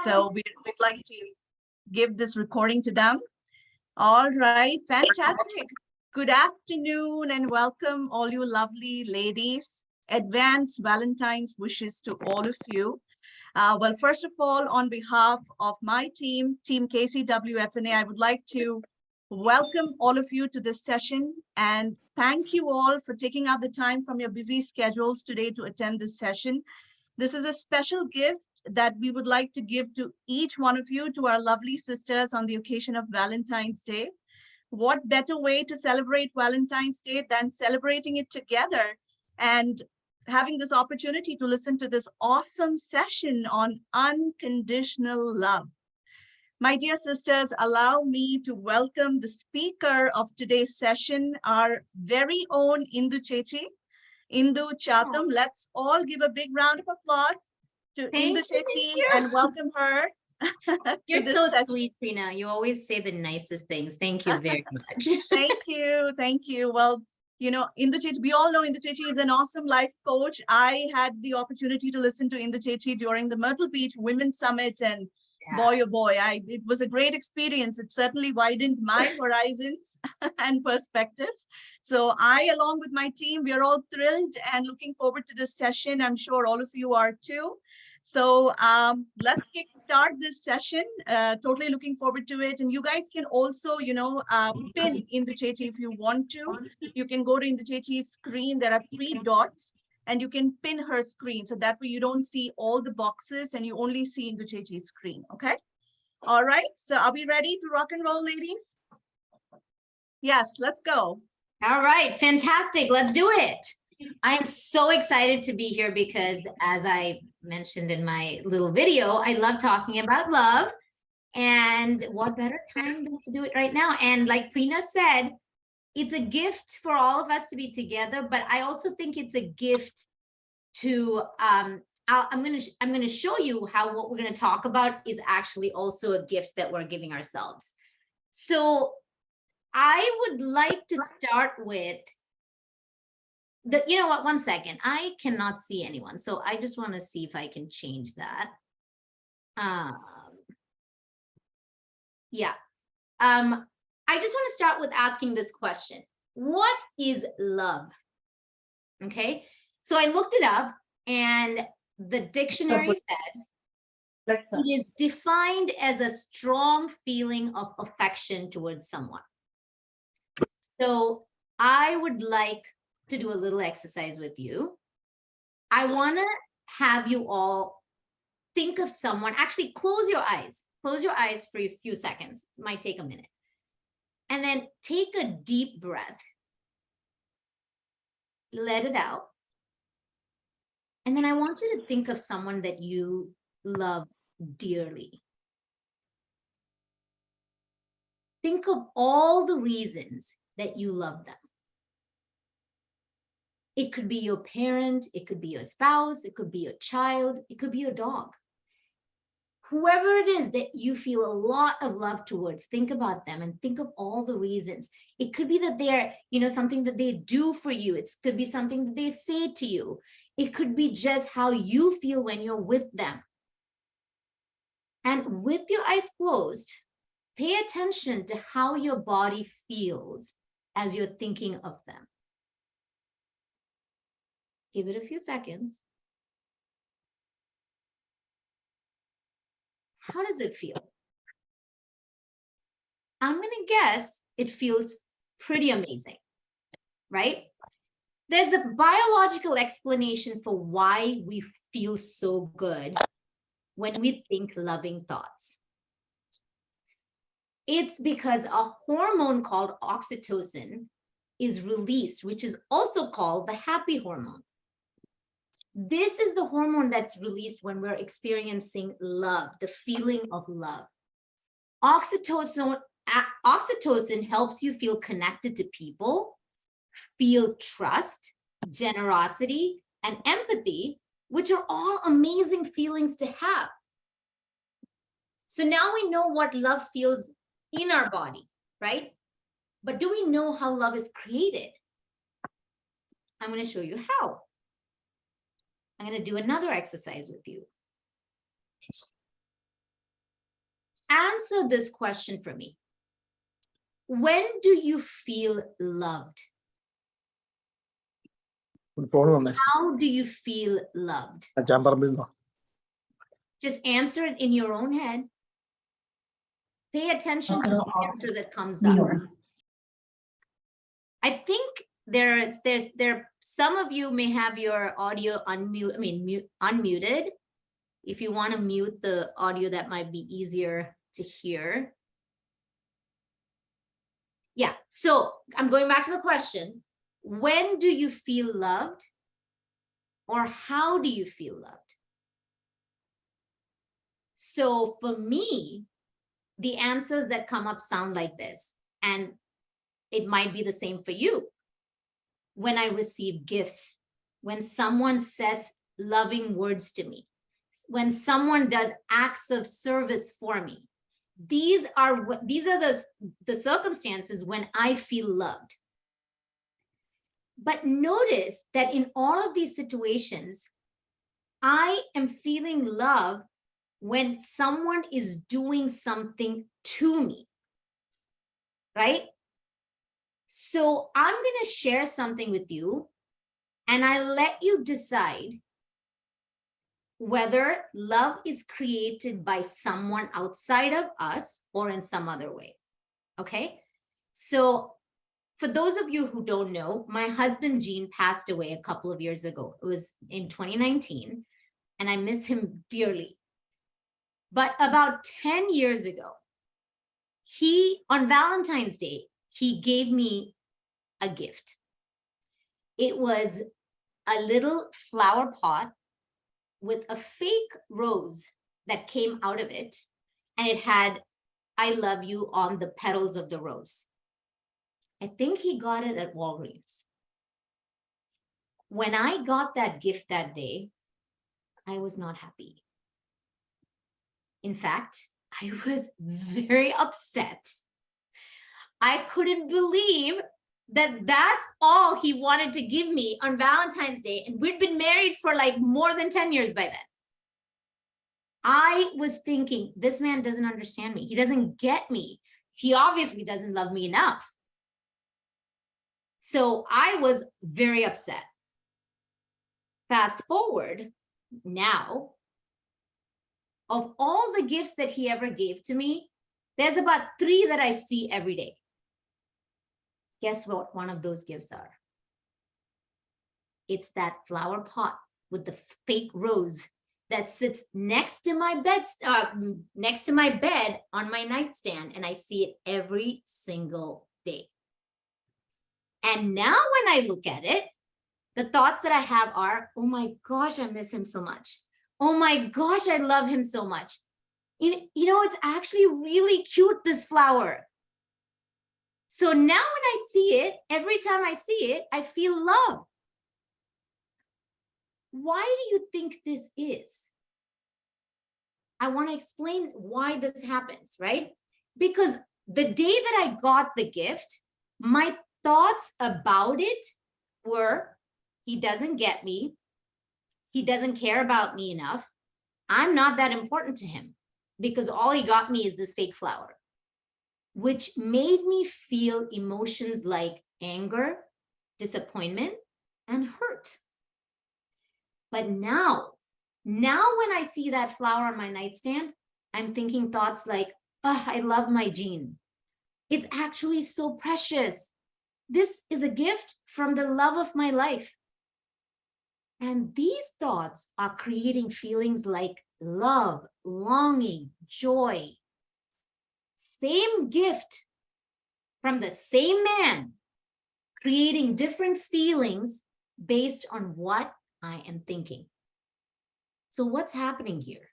So we'd like to give this recording to them. All right, fantastic. Good afternoon and welcome all you lovely ladies. Advanced Valentine's wishes to all of you. Well, first of all, on behalf of my team, Team KCWFNA, I would like to welcome all of you to this session and thank you all for taking out the time from your busy schedules today to attend this session. This is a special gift that we would like to give to each one of you, to our lovely sisters on the occasion of Valentine's Day. What better way to celebrate Valentine's Day than celebrating it together and having this opportunity to listen to this awesome session on unconditional love. My dear sisters, allow me to welcome the speaker of today's session, our very own Indu Chechi. Indu Chatham. Let's all give a big round of applause to Indu Chechi and welcome her. You're so sweet, Trina. You always say the nicest things. Thank you very much. Thank you. Thank you. Well, you know, Indu Chechi, we all know Indu Chechi is an awesome life coach. I had the opportunity to listen to Indu Chechi during the Myrtle Beach Women's Summit, and boy, oh boy, it was a great experience. It certainly widened my horizons and perspectives. So I, along with my team, we are all thrilled and looking forward to this session. I'm sure all of you are too. So let's kickstart this session. Totally looking forward to it. And you guys can also, you know, pin Indu Chechi if you want to. You can go to Indu Chechi's screen. There are 3 dots. And you can pin her screen. So that way you don't see all the boxes and you only see Indu Chechi's screen, okay? All right, so are we ready to rock and roll, ladies? Yes, let's go. All right, fantastic, let's do it. I'm so excited to be here because as I mentioned in my little video, I love talking about love. And what better time than to do it right now? And like Prina said, it's a gift for all of us to be together, but I also think it's a gift to, I'm gonna show you how what we're gonna talk about is actually also a gift that we're giving ourselves. So I would like to start with you know what, one second, I cannot see anyone. So I just wanna see if I can change that. I just want to start with asking this question. What is love? Okay, so I looked it up and the dictionary says it is defined as a strong feeling of affection towards someone. So I would like to do a little exercise with you. I want to have you all think of someone. Actually, close your eyes. Close your eyes for a few seconds. It might take a minute. And then take a deep breath. Let it out. And then I want you to think of someone that you love dearly. Think of all the reasons that you love them. It could be your parent, it could be your spouse, it could be your child, it could be your dog. Whoever it is that you feel a lot of love towards, think about them and think of all the reasons. It could be that they're, you know, something that they do for you. It could be something that they say to you. It could be just how you feel when you're with them. And with your eyes closed, pay attention to how your body feels as you're thinking of them. Give it a few seconds. How does it feel? I'm going to guess it feels pretty amazing, right? There's a biological explanation for why we feel so good when we think loving thoughts. It's because a hormone called oxytocin is released, which is also called the happy hormone. This is the hormone that's released when we're experiencing love, the feeling of love. Oxytocin helps you feel connected to people, feel trust, generosity, and empathy, which are all amazing feelings to have. So now we know what love feels in our body, right? But do we know how love is created? I'm going to show you how. I'm going to do another exercise with you. answer this question for me. When do you feel loved? How do you feel loved? Just answer it in your own head. Pay attention to the answer that comes up. I think there some of you may have your audio unmuted. If you want to mute the audio, that might be easier to hear. Yeah, so I'm going back to the question. When do you feel loved? Or how do you feel loved? So for me, the answers that come up sound like this, and it might be the same for you. When I receive gifts, when someone says loving words to me, when someone does acts of service for me, these are the circumstances when I feel loved. But notice that in all of these situations, I am feeling love when someone is doing something to me, right? So I'm going to share something with you, and I let you decide whether love is created by someone outside of us or in some other way, okay? So for those of you who don't know, my husband, Gene, passed away a couple of years ago. It was in 2019, and I miss him dearly. But about 10 years ago, on Valentine's Day, he gave me a gift. It was a little flower pot with a fake rose that came out of it, and it had "I love you" on the petals of the rose. I think he got it at Walgreens. When I got that gift that day, I was not happy. In fact, I was very upset. I couldn't believe that that's all he wanted to give me on Valentine's Day. And we'd been married for like more than 10 years by then. I was thinking, this man doesn't understand me. He doesn't get me. He obviously doesn't love me enough. So I was very upset. Fast forward now, of all the gifts that he ever gave to me, there's about 3 that I see every day. Guess what one of those gifts are? It's that flower pot with the fake rose that sits next to my bed on my nightstand, and I see it every single day. And now when I look at it, the thoughts that I have are, oh my gosh, I miss him so much. Oh my gosh, I love him so much. You know, it's actually really cute, this flower. So now when I see it, every time I see it, I feel love. Why do you think this is? I want to explain why this happens, right? Because the day that I got the gift, my thoughts about it were, he doesn't get me. He doesn't care about me enough. I'm not that important to him because all he got me is this fake flower, which made me feel emotions like anger, disappointment, and hurt. But now when I see that flower on my nightstand, I'm thinking thoughts like, oh, I love my Gene. It's actually so precious. This is a gift from the love of my life. And these thoughts are creating feelings like love, longing, joy. Same gift from the same man, creating different feelings based on what I am thinking. So what's happening here?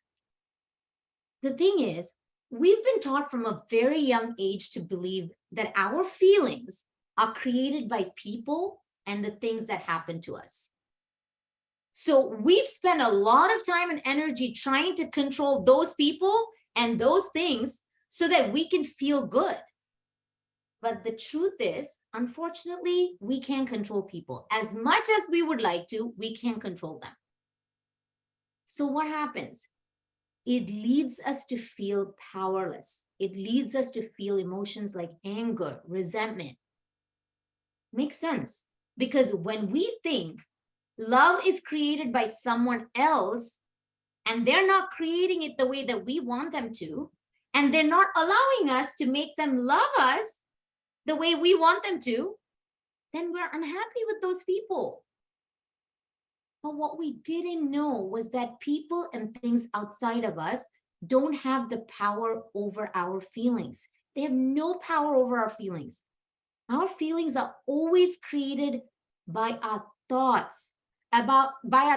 The thing is, we've been taught from a very young age to believe that our feelings are created by people and the things that happen to us. So we've spent a lot of time and energy trying to control those people and those things so that we can feel good. But the truth is, unfortunately, we can't control people. As much as we would like to, we can't control them. So what happens? it leads us to feel powerless. It leads us to feel emotions like anger, resentment. Makes sense. Because when we think love is created by someone else, and they're not creating it the way that we want them to, and they're not allowing us to make them love us the way we want them to, then we're unhappy with those people. But what we didn't know was that people and things outside of us don't have the power over our feelings. They have no power over our feelings. Our feelings are always created by our thoughts, by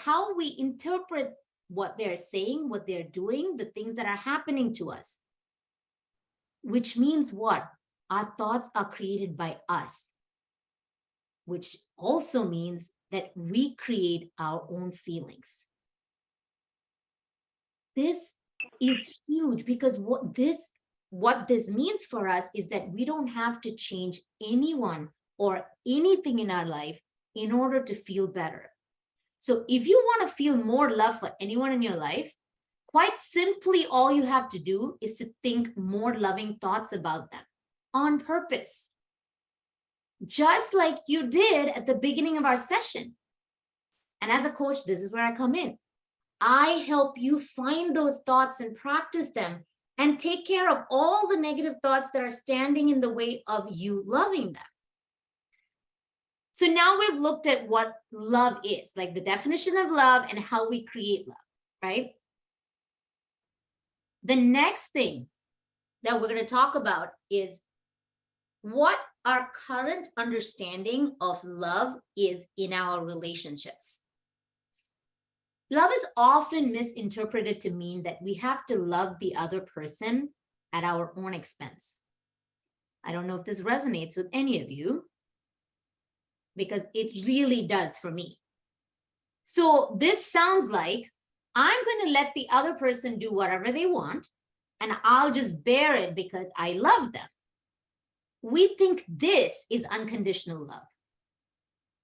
how we interpret what they're saying, what they're doing, the things that are happening to us. Which means what? Our thoughts are created by us, which also means that we create our own feelings. This is huge because what this means for us is that we don't have to change anyone or anything in our life in order to feel better. So if you want to feel more love for anyone in your life, quite simply, all you have to do is to think more loving thoughts about them on purpose. Just like you did at the beginning of our session. And as a coach, this is where I come in. I help you find those thoughts and practice them and take care of all the negative thoughts that are standing in the way of you loving them. So now we've looked at what love is, like the definition of love and how we create love, right? The next thing that we're going to talk about is what our current understanding of love is in our relationships. Love is often misinterpreted to mean that we have to love the other person at our own expense. I don't know if this resonates with any of you, because it really does for me. So this sounds like I'm going to let the other person do whatever they want, and I'll just bear it because I love them. We think this is unconditional love.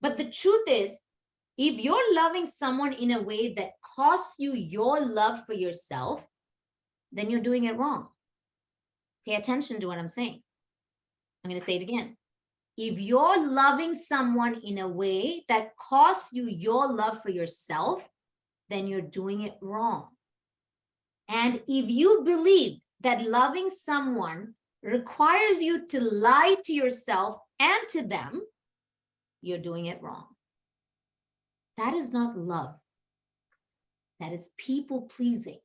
But the truth is, if you're loving someone in a way that costs you your love for yourself, then you're doing it wrong. Pay attention to what I'm saying. I'm going to say it again. If you're loving someone in a way that costs you your love for yourself, then you're doing it wrong. And if you believe that loving someone requires you to lie to yourself and to them, you're doing it wrong. That is not love. That is people pleasing.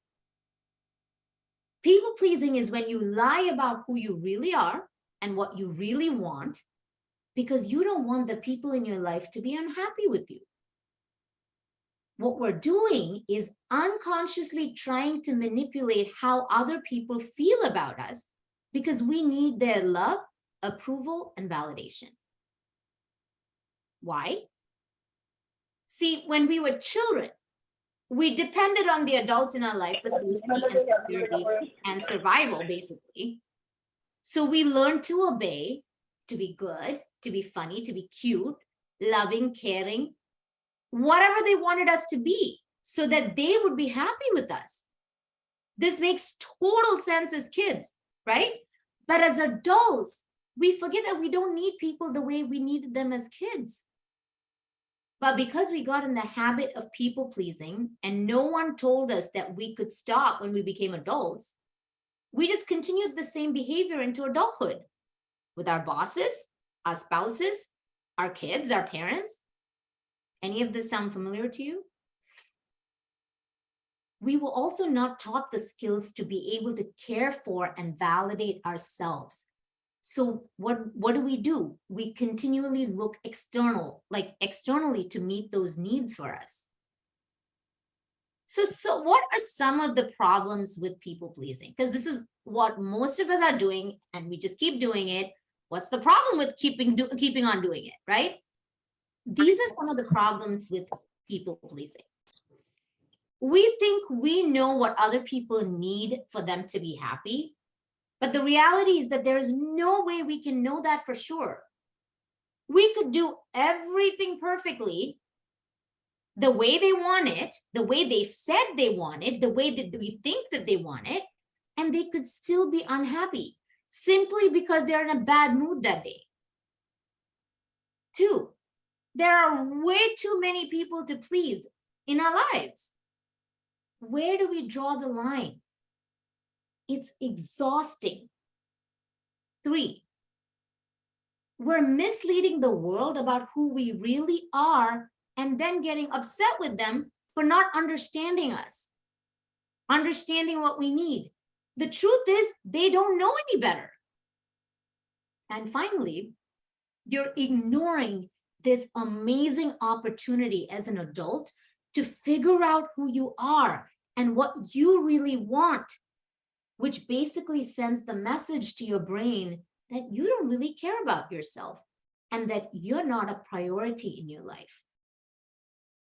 People pleasing is when you lie about who you really are and what you really want, because you don't want the people in your life to be unhappy with you. What we're doing is unconsciously trying to manipulate how other people feel about us because we need their love, approval, and validation. Why? See, when we were children, we depended on the adults in our life for safety and security and survival, basically. So we learned to obey, to be good, to be funny, to be cute, loving, caring, whatever they wanted us to be, so that they would be happy with us. This makes total sense as kids, right? But as adults, we forget that we don't need people the way we needed them as kids. But because we got in the habit of people pleasing and no one told us that we could stop when we became adults, we just continued the same behavior into adulthood with our bosses, our spouses, our kids, our parents. Any of this sound familiar to you? We were also not taught the skills to be able to care for and validate ourselves. So what do? We continually look externally to meet those needs for us. So what are some of the problems with people pleasing? Because this is what most of us are doing and we just keep doing it. What's the problem with keeping on doing it, right? These are some of the problems with people pleasing. We think we know what other people need for them to be happy, but the reality is that there is no way we can know that for sure. We could do everything perfectly, the way they want it, the way they said they want it, the way that we think that they want it, and they could still be unhappy simply because they're in a bad mood that day. 2, there are way too many people to please in our lives. Where do we draw the line? It's exhausting. 3, we're misleading the world about who we really are and then getting upset with them for not understanding us, understanding what we need. The truth is, they don't know any better. And finally, you're ignoring this amazing opportunity as an adult to figure out who you are and what you really want, which basically sends the message to your brain that you don't really care about yourself and that you're not a priority in your life.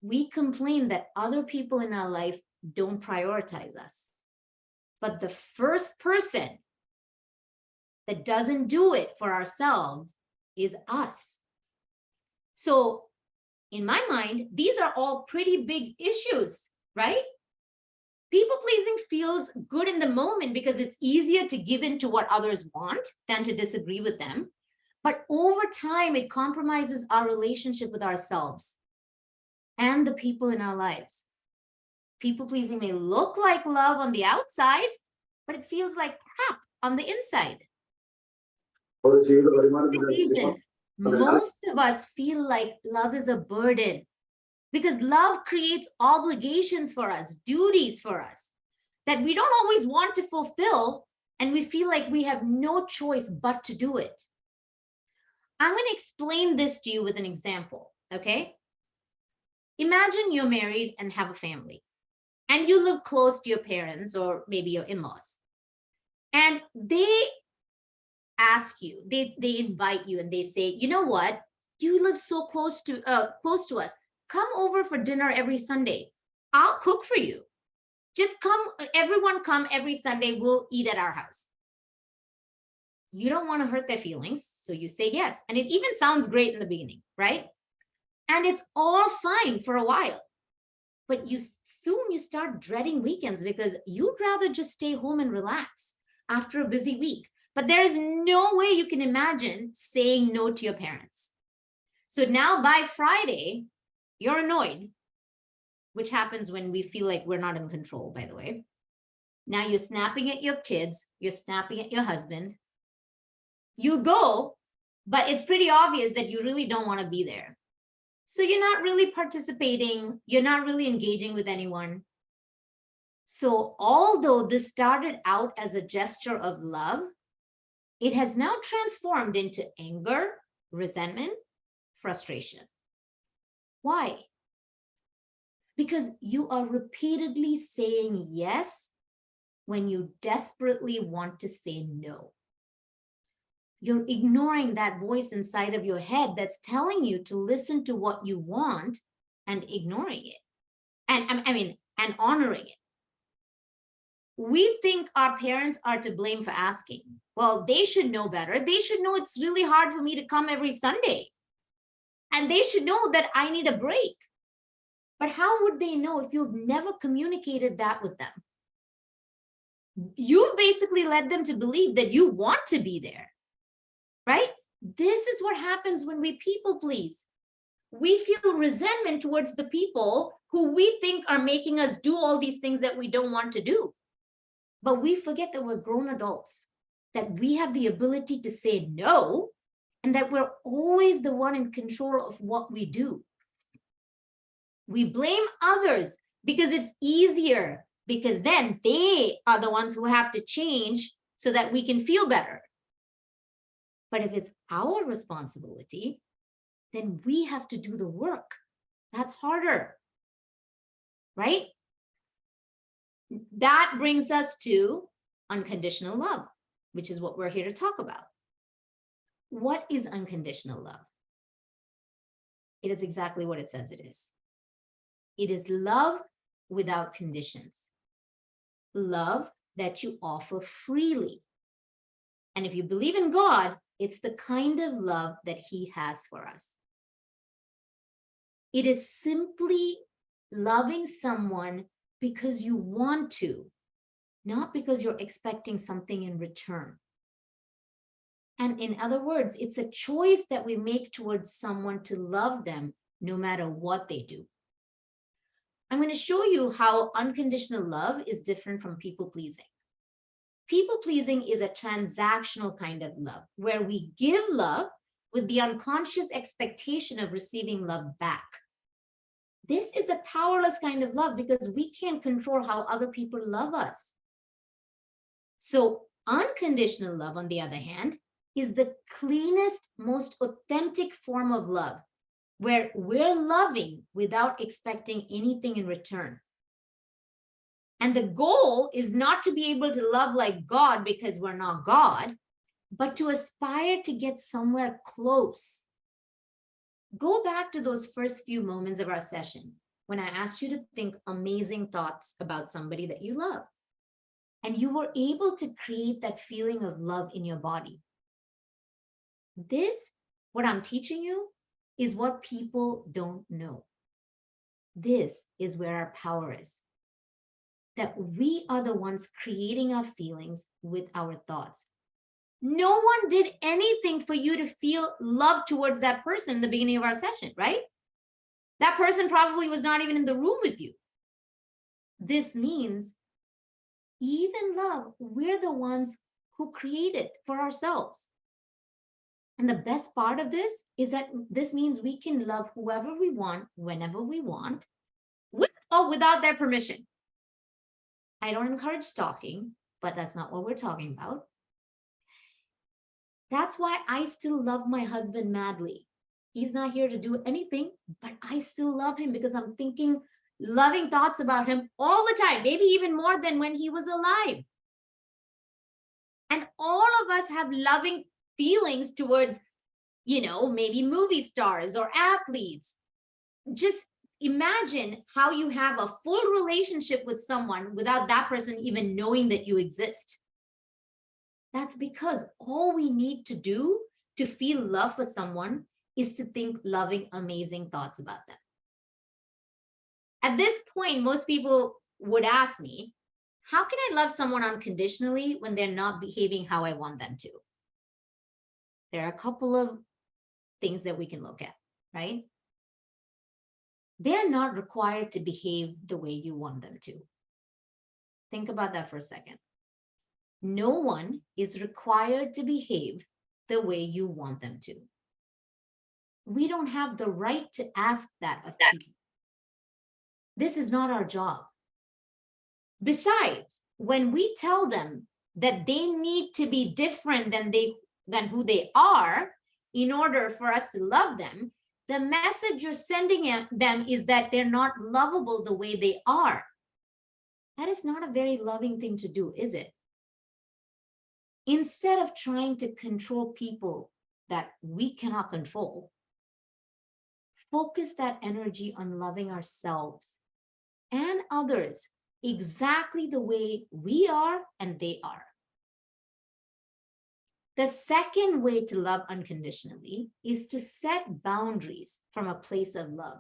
We complain that other people in our life don't prioritize us. But the first person that doesn't do it for ourselves is us. So in my mind, these are all pretty big issues, right? People pleasing feels good in the moment because it's easier to give in to what others want than to disagree with them. But over time, it compromises our relationship with ourselves and the people in our lives. People pleasing may look like love on the outside, but it feels like crap on the inside. Reason most of us feel like love is a burden because love creates obligations for us, duties for us that we don't always want to fulfill, and we feel like we have no choice but to do it. I'm going to explain this to you with an example, okay? Imagine you're married and have a family, and you live close to your parents or maybe your in-laws, and they ask you, they invite you and they say, you know what, you live so close to us. Come over for dinner every Sunday. I'll cook for you. Just come, everyone come every Sunday. We'll eat at our house. You don't want to hurt their feelings, so you say yes. And it even sounds great in the beginning, right? And it's all fine for a while. But soon you start dreading weekends because you'd rather just stay home and relax after a busy week. But there is no way you can imagine saying no to your parents. So now by Friday, you're annoyed, which happens when we feel like we're not in control, by the way. Now you're snapping at your kids, you're snapping at your husband. You go, but it's pretty obvious that you really don't want to be there. So you're not really participating, you're not really engaging with anyone. So although this started out as a gesture of love, it has now transformed into anger, resentment, frustration. Why? Because you are repeatedly saying yes when you desperately want to say no. You're ignoring that voice inside of your head that's telling you to listen to what you want and ignoring it. And honoring it. We think our parents are to blame for asking. Well, they should know better. They should know it's really hard for me to come every Sunday. And they should know that I need a break. But how would they know if you've never communicated that with them? You've basically led them to believe that you want to be there, right? This is what happens when we people please. We feel resentment towards the people who we think are making us do all these things that we don't want to do. But we forget that we're grown adults, that we have the ability to say no, and that we're always the one in control of what we do. We blame others because it's easier, because then they are the ones who have to change so that we can feel better. But if it's our responsibility, then we have to do the work. That's harder, right? That brings us to unconditional love, which is what we're here to talk about. What is unconditional love? It is exactly what it says it is. It is love without conditions. Love that you offer freely. And if you believe in God, it's the kind of love that He has for us. It is simply loving someone because you want to, not because you're expecting something in return. And in other words, it's a choice that we make towards someone to love them no matter what they do. I'm going to show you how unconditional love is different from people pleasing. People pleasing is a transactional kind of love where we give love with the unconscious expectation of receiving love back. This is a powerless kind of love because we can't control how other people love us. So unconditional love, on the other hand, is the cleanest, most authentic form of love, where we're loving without expecting anything in return. And the goal is not to be able to love like God because we're not God, but to aspire to get somewhere close. Go back to those first few moments of our session when I asked you to think amazing thoughts about somebody that you love. And you were able to create that feeling of love in your body. This, what I'm teaching you, is what people don't know. This is where our power is. That we are the ones creating our feelings with our thoughts. No one did anything for you to feel love towards that person in the beginning of our session, right? That person probably was not even in the room with you. This means even love, we're the ones who create it for ourselves. And the best part of this is that this means we can love whoever we want, whenever we want, with or without their permission. I don't encourage stalking, but that's not what we're talking about. That's why I still love my husband madly. He's not here to do anything, but I still love him because I'm thinking loving thoughts about him all the time, maybe even more than when he was alive. And all of us have loving feelings towards, maybe movie stars or athletes. Just imagine how you have a full relationship with someone without that person even knowing that you exist. That's because all we need to do to feel love for someone is to think loving, amazing thoughts about them. At this point, most people would ask me, how can I love someone unconditionally when they're not behaving how I want them to? There are a couple of things that we can look at, right? They're not required to behave the way you want them to. Think about that for a second. No one is required to behave the way you want them to. We don't have the right to ask that of people. This is not our job. Besides, when we tell them that they need to be different than who they are in order for us to love them, the message you're sending them is that they're not lovable the way they are. That is not a very loving thing to do, is it? Instead of trying to control people that we cannot control, focus that energy on loving ourselves and others exactly the way we are and they are. The second way to love unconditionally is to set boundaries from a place of love.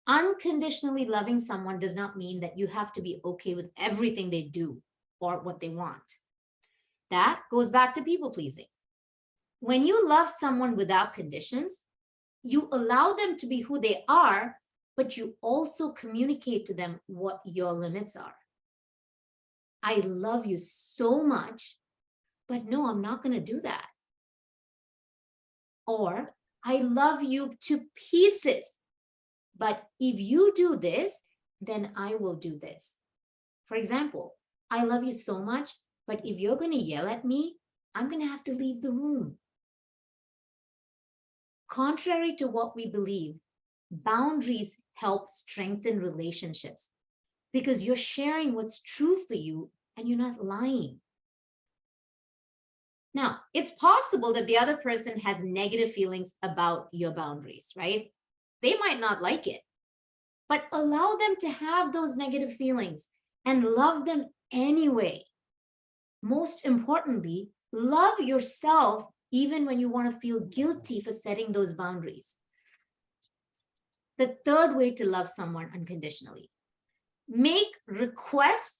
Unconditionally loving someone does not mean that you have to be okay with everything they do or what they want. That goes back to people pleasing. When you love someone without conditions, you allow them to be who they are, but you also communicate to them what your limits are. I love you so much, but no, I'm not going to do that. Or I love you to pieces, but if you do this, then I will do this. For example, I love you so much, but if you're going to yell at me, I'm going to have to leave the room. Contrary to what we believe, boundaries help strengthen relationships because you're sharing what's true for you and you're not lying. Now, it's possible that the other person has negative feelings about your boundaries, right? They might not like it, but allow them to have those negative feelings and love them anyway. Most importantly, love yourself even when you want to feel guilty for setting those boundaries. The third way to love someone unconditionally: make requests,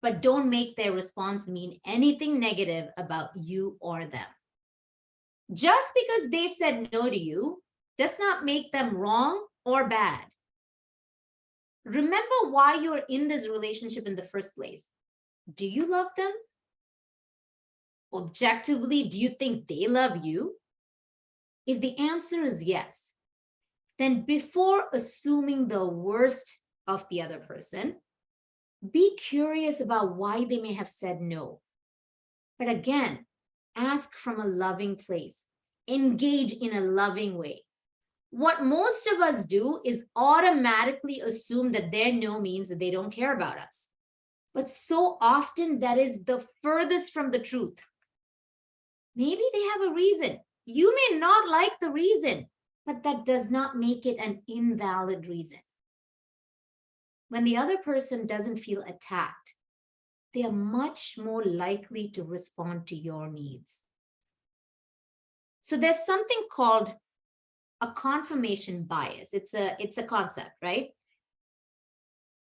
but don't make their response mean anything negative about you or them. Just because they said no to you does not make them wrong or bad. Remember why you're in this relationship in the first place. Do you love them? Objectively, do you think they love you? If the answer is yes, then before assuming the worst of the other person, be curious about why they may have said no. But again, ask from a loving place. Engage in a loving way. What most of us do is automatically assume that their no means that they don't care about us. But so often that is the furthest from the truth. Maybe they have a reason. You may not like the reason, but that does not make it an invalid reason. When the other person doesn't feel attacked, they are much more likely to respond to your needs. So there's something called a confirmation bias. It's a concept, right?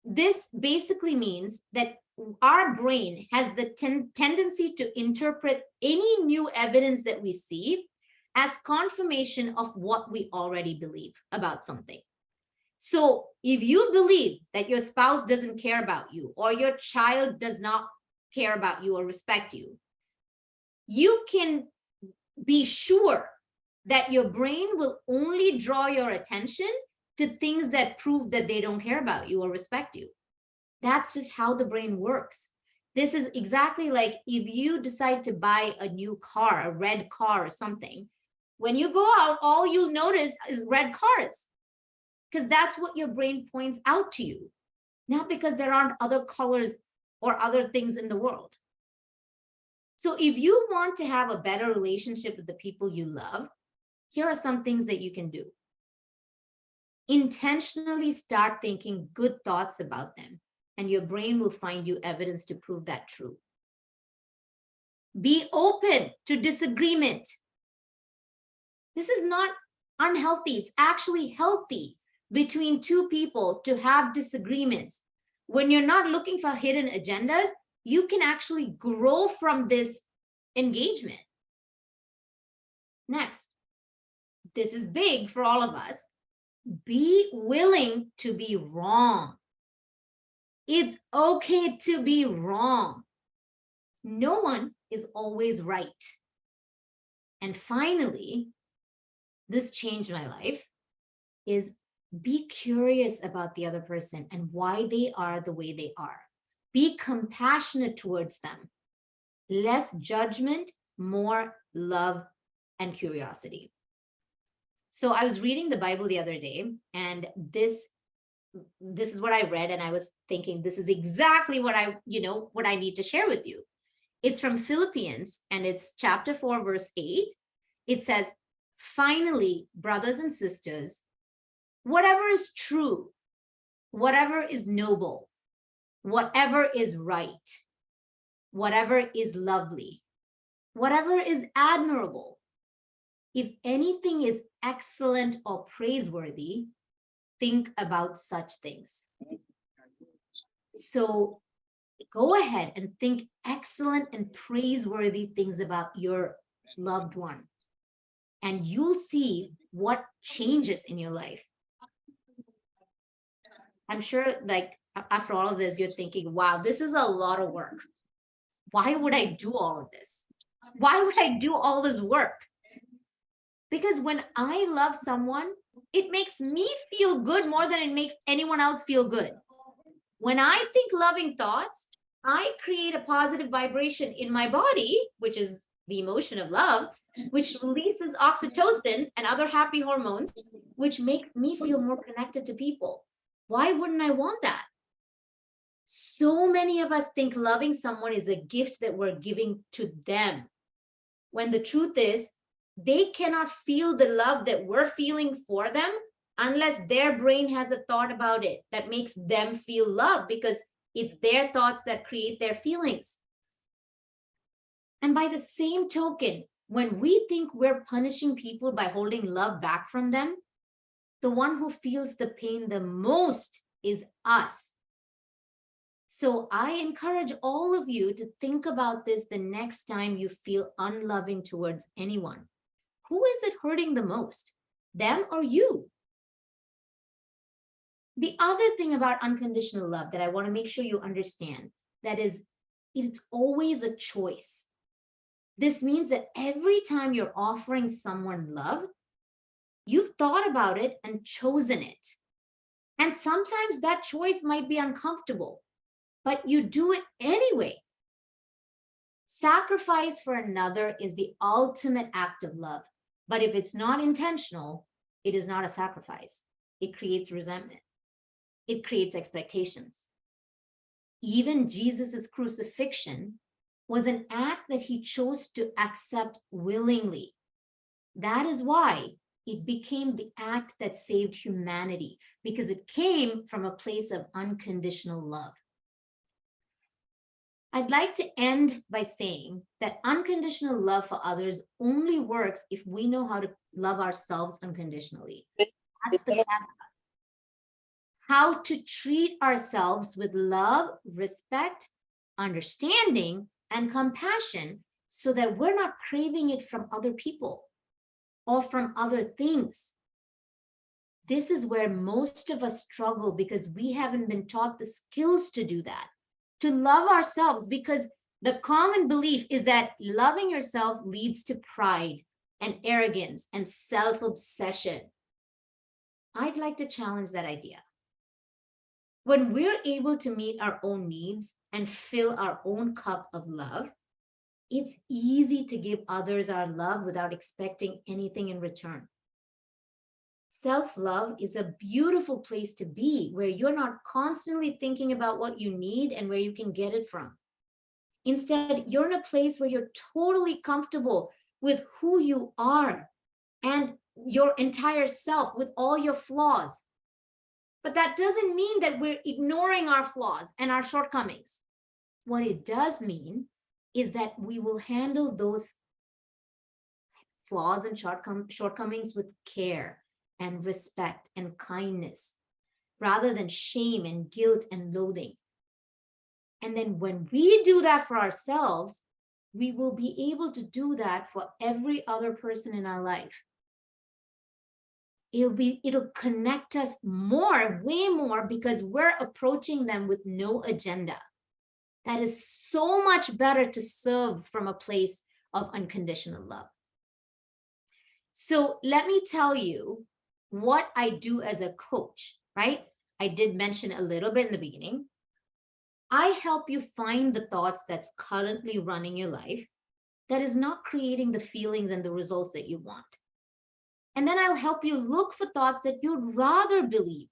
This basically means that our brain has the tendency to interpret any new evidence that we see as confirmation of what we already believe about something. So if you believe that your spouse doesn't care about you, or your child does not care about you or respect you, you can be sure that your brain will only draw your attention to things that prove that they don't care about you or respect you. That's just how the brain works. This is exactly like if you decide to buy a new car, a red car or something. When you go out, all you'll notice is red cars, because that's what your brain points out to you, not because there aren't other colors or other things in the world. So if you want to have a better relationship with the people you love, here are some things that you can do. Intentionally start thinking good thoughts about them, and your brain will find you evidence to prove that true. Be open to disagreement. This is not unhealthy. It's actually healthy between two people to have disagreements. When you're not looking for hidden agendas, you can actually grow from this engagement. Next, this is big for all of us. Be willing to be wrong. It's okay to be wrong. No one is always right. And finally, this changed my life, is be curious about the other person and why they are the way they are. Be compassionate towards them. Less judgment, more love and curiosity. So I was reading the Bible the other day, and this is what I read, and I was thinking, this is exactly what I need to share with you. It's from Philippians, and it's chapter 4, verse 8. It says, "Finally, brothers and sisters, whatever is true, whatever is noble, whatever is right, whatever is lovely, whatever is admirable, if anything is excellent or praiseworthy, think about such things." So go ahead and think excellent and praiseworthy things about your loved one, and you'll see what changes in your life. I'm sure, like, after all of this, you're thinking, wow, this is a lot of work. Why would I do all of this? Why would I do all this work? Because when I love someone, it makes me feel good more than it makes anyone else feel good. When I think loving thoughts, I create a positive vibration in my body, which is the emotion of love, which releases oxytocin and other happy hormones, which make me feel more connected to people. Why wouldn't I want that? So many of us think loving someone is a gift that we're giving to them, when the truth is, they cannot feel the love that we're feeling for them unless their brain has a thought about it that makes them feel love, because it's their thoughts that create their feelings. And by the same token, when we think we're punishing people by holding love back from them, the one who feels the pain the most is us. So I encourage all of you to think about this the next time you feel unloving towards anyone. Who is it hurting the most, them or you? The other thing about unconditional love that I want to make sure you understand, that is, it's always a choice. This means that every time you're offering someone love, you've thought about it and chosen it. And sometimes that choice might be uncomfortable, but you do it anyway. Sacrifice for another is the ultimate act of love. But if it's not intentional, it is not a sacrifice. It creates resentment. It creates expectations. Even Jesus's crucifixion was an act that he chose to accept willingly. That is why it became the act that saved humanity, because it came from a place of unconditional love. I'd like to end by saying that unconditional love for others only works if we know how to love ourselves unconditionally. That's the caveat. How to treat ourselves with love, respect, understanding, and compassion so that we're not craving it from other people or from other things. This is where most of us struggle because we haven't been taught the skills to do that, to love ourselves, because the common belief is that loving yourself leads to pride and arrogance and self-obsession. I'd like to challenge that idea. When we're able to meet our own needs and fill our own cup of love, it's easy to give others our love without expecting anything in return. Self-love is a beautiful place to be, where you're not constantly thinking about what you need and where you can get it from. Instead, you're in a place where you're totally comfortable with who you are and your entire self with all your flaws. But that doesn't mean that we're ignoring our flaws and our shortcomings. What it does mean is that we will handle those flaws and shortcomings with care and respect and kindness, rather than shame and guilt and loathing. And then when we do that for ourselves, we will be able to do that for every other person in our life. It'll connect us more, way more, because we're approaching them with no agenda. That is so much better to serve from a place of unconditional love. So let me tell you what I do as a coach, right? I did mention a little bit in the beginning. I help you find the thoughts that's currently running your life that is not creating the feelings and the results that you want. And then I'll help you look for thoughts that you'd rather believe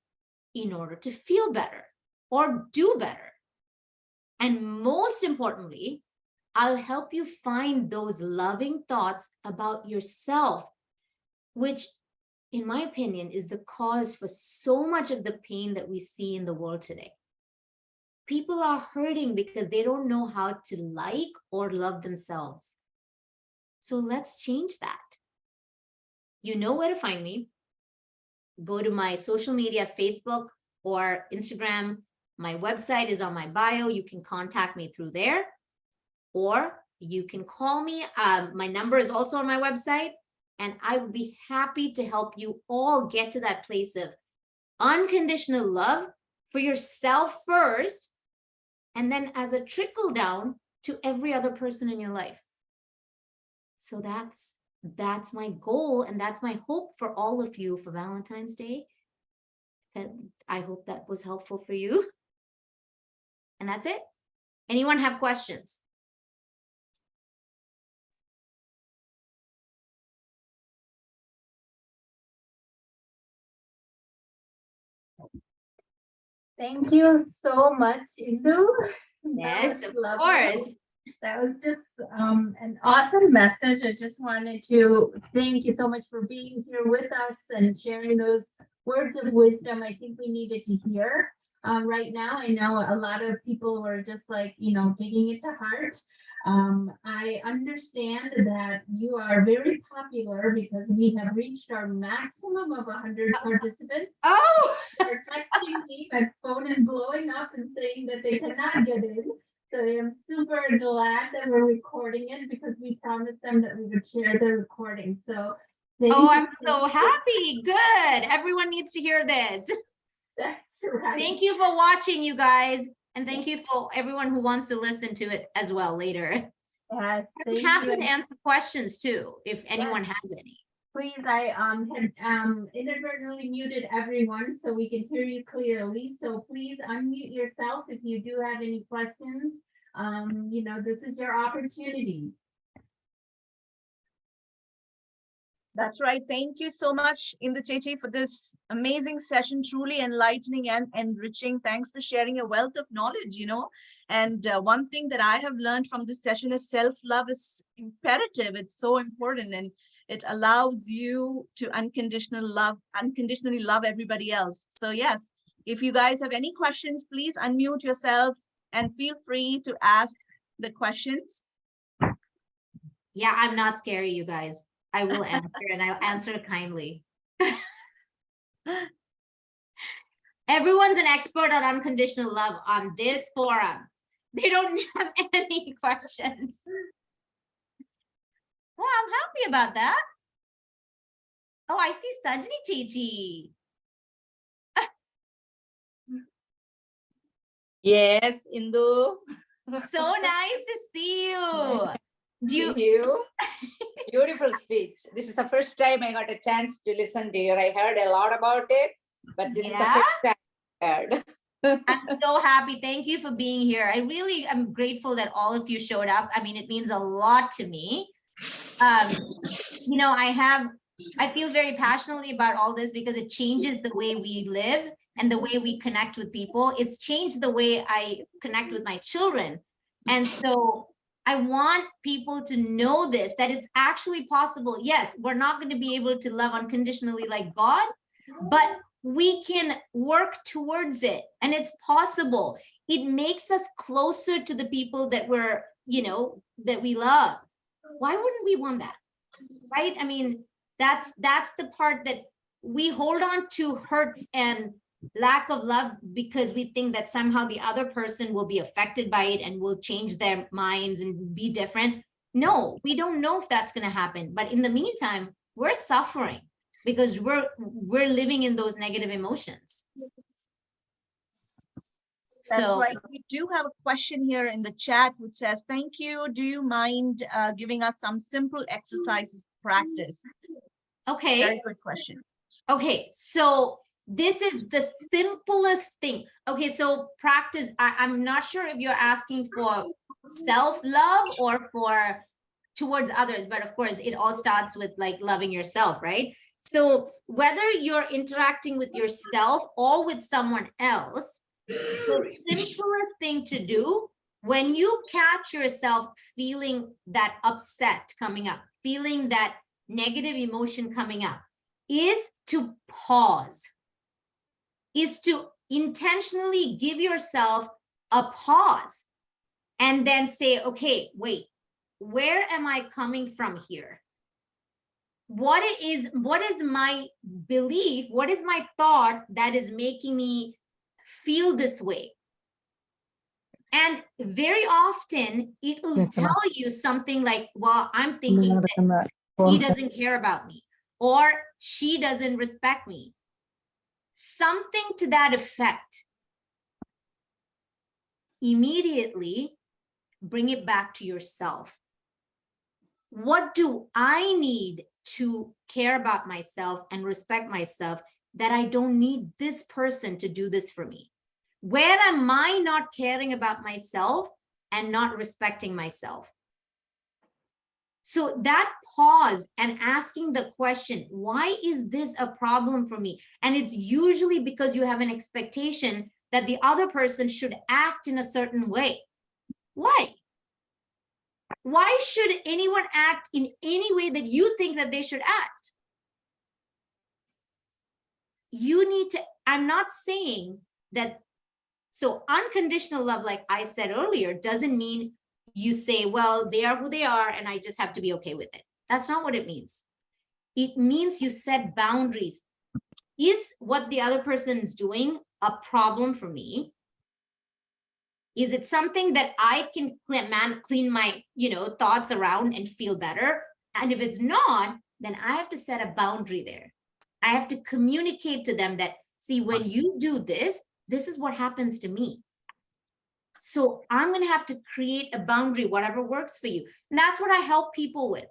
in order to feel better or do better. And most importantly, I'll help you find those loving thoughts about yourself, which, in my opinion, is the cause for so much of the pain that we see in the world today. People are hurting because they don't know how to like or love themselves. So let's change that. You know where to find me. Go to my social media, Facebook or Instagram. My website is on my bio. You can contact me through there, or you can call me. My number is also on my website, and I would be happy to help you all get to that place of unconditional love for yourself first, and then as a trickle down to every other person in your life. So that's my goal, and that's my hope for all of you for Valentine's Day. And I hope that was helpful for you. And that's it. Anyone have questions? Thank you so much, Indu. Yes, of course. That was just an awesome message. I just wanted to thank you so much for being here with us and sharing those words of wisdom I think we needed to hear. right now. I know a lot of people were just like, taking it to heart. I understand that you are very popular because we have reached our maximum of 100 participants. Oh, They're texting me, my phone is blowing up and saying that they cannot get in. So I'm super glad that we're recording it because we promised them that we would share the recording. So oh, I'm so happy. Good. Everyone needs to hear this. That's right. Thank you for watching, you guys. And thank you for everyone who wants to listen to it as well later. Yes, I'm thank happy you. to answer questions too, if anyone has any. Please, I had inadvertently muted everyone so we can hear you clearly. So please unmute yourself if you do have any questions. This is your opportunity. That's right. Thank you so much, Indu Chechi, for this amazing session, truly enlightening and enriching. Thanks for sharing a wealth of knowledge, And one thing that I have learned from this session is self-love is imperative. It's so important, and it allows you to unconditionally love everybody else. So yes, if you guys have any questions, please unmute yourself and feel free to ask the questions. Yeah, I'm not scary, you guys. I will answer, and I'll answer kindly. Everyone's an expert on unconditional love on this forum. They don't have any questions. Well, I'm happy about that. Oh, I see Sajni Chechi. Yes, Indu. So nice to see you. Do you? Beautiful speech. This is the first time I got a chance to listen to you. I heard a lot about it, but this is the first time I heard. I'm so happy. Thank you for being here. I really am grateful that all of you showed up. I mean, it means a lot to me. I feel very passionately about all this because it changes the way we live and the way we connect with people. It's changed the way I connect with my children. And so I want people to know this, that it's actually possible. Yes, we're not going to be able to love unconditionally like God, but we can work towards it, and it's possible. It makes us closer to the people that that we love. Why wouldn't we want that? Right? I mean, that's the part that we hold on to, hurts and lack of love, because we think that somehow the other person will be affected by it and will change their minds and be different. No, we don't know if that's going to happen. But in the meantime, we're suffering because we're living in those negative emotions. That's right. We do have a question here in the chat which says, thank you. Do you mind giving us some simple exercises to practice? Okay. Very good question. Okay, so this is the simplest thing. Okay, so practice. I'm not sure if you're asking for self-love or for towards others, but of course, it all starts with like loving yourself, right? So whether you're interacting with yourself or with someone else, the simplest thing to do when you catch yourself feeling that upset coming up, feeling that negative emotion coming up, is to pause, is to intentionally give yourself a pause and then say, okay, wait, where am I coming from here? What is my belief? What is my thought that is making me feel this way? And very often it will tell you something like, well, I'm thinking that he doesn't care about me, or she doesn't respect me. Something to that effect. Immediately bring it back to yourself. What do I need to care about myself and respect myself that I don't need this person to do this for me? Where am I not caring about myself and not respecting myself? So that pause and asking the question, why is this a problem for me? And it's usually because you have an expectation that the other person should act in a certain way. Why? Why should anyone act in any way that you think that they should act? You need to, I'm not saying that So unconditional love, like I said earlier, doesn't mean you say, well, they are who they are and I just have to be okay with it. That's not what it means. It means you set boundaries. Is what the other person is doing a problem for me? Is it something that I can clean my, thoughts around and feel better? And if it's not, then I have to set a boundary there. I have to communicate to them that, see, when you do this, this is what happens to me. So I'm going to have to create a boundary, whatever works for you. And that's what I help people with.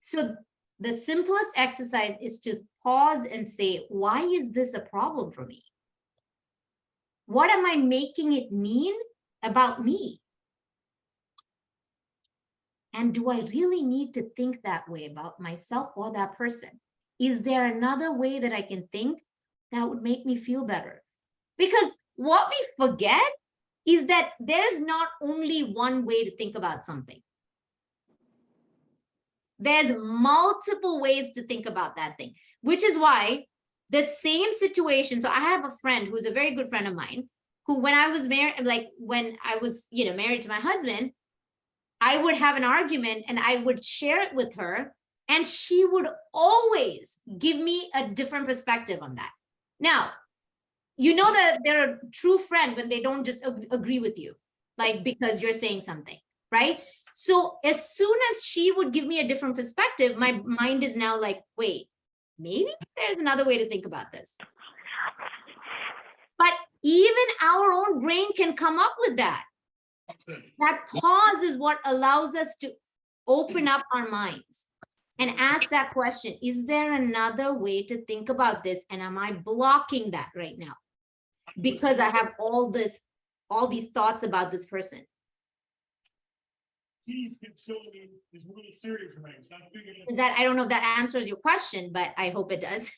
So the simplest exercise is to pause and say, why is this a problem for me? What am I making it mean about me? And do I really need to think that way about myself or that person? Is there another way that I can think that would make me feel better? Because what we forget is that there's not only one way to think about something. There's multiple ways to think about that thing, which is why the same situation. So I have a friend who's a very good friend of mine, who when I was married, married to my husband, I would have an argument and I would share it with her, and she would always give me a different perspective on that. Now, you know that they're a true friend when they don't just agree with you, like because you're saying something, right? So as soon as she would give me a different perspective, my mind is now like, wait, maybe there's another way to think about this. But even our own brain can come up with that. That pause is what allows us to open up our minds and ask that question, is there another way to think about this? And am I blocking that right now? Because I have all these thoughts about this person. Is really serious for me. Is that, I don't know if that answers your question, but I hope it does.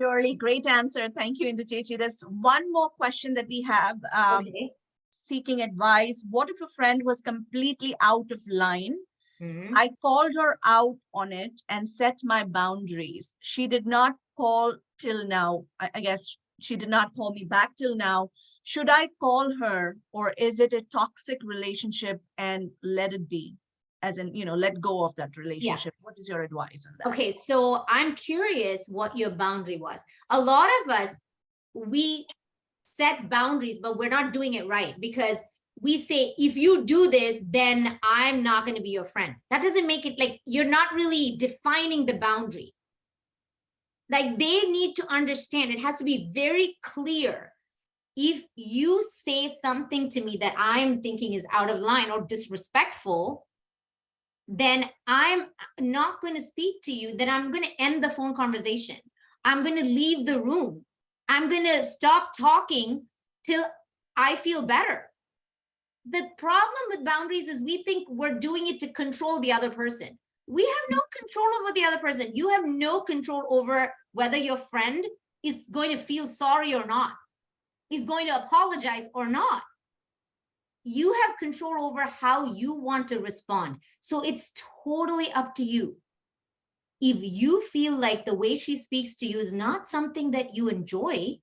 Surely, great answer. Thank you, Indu Chechi. There's one more question that we have. Okay. Seeking advice. What if a friend was completely out of line? Mhm. I called her out on it and set my boundaries. She did not call till now. I guess she did not call me back till now. Should I call her, or is it a toxic relationship and let it be? As in, let go of that relationship. What is your advice on that? Okay, so I'm curious what your boundary was. A lot of us, we set boundaries, but we're not doing it right, because we say, if you do this, then I'm not going to be your friend. That doesn't make it, like, you're not really defining the boundary. Like, they need to understand, it has to be very clear. If you say something to me that I'm thinking is out of line or disrespectful, then I'm not going to speak to you, then I'm going to end the phone conversation. I'm going to leave the room. I'm going to stop talking till I feel better. The problem with boundaries is we think we're doing it to control the other person. We have no control over the other person. You have no control over whether your friend is going to feel sorry or not, is going to apologize or not. You have control over how you want to respond. So it's totally up to you. If you feel like the way she speaks to you is not something that you enjoy,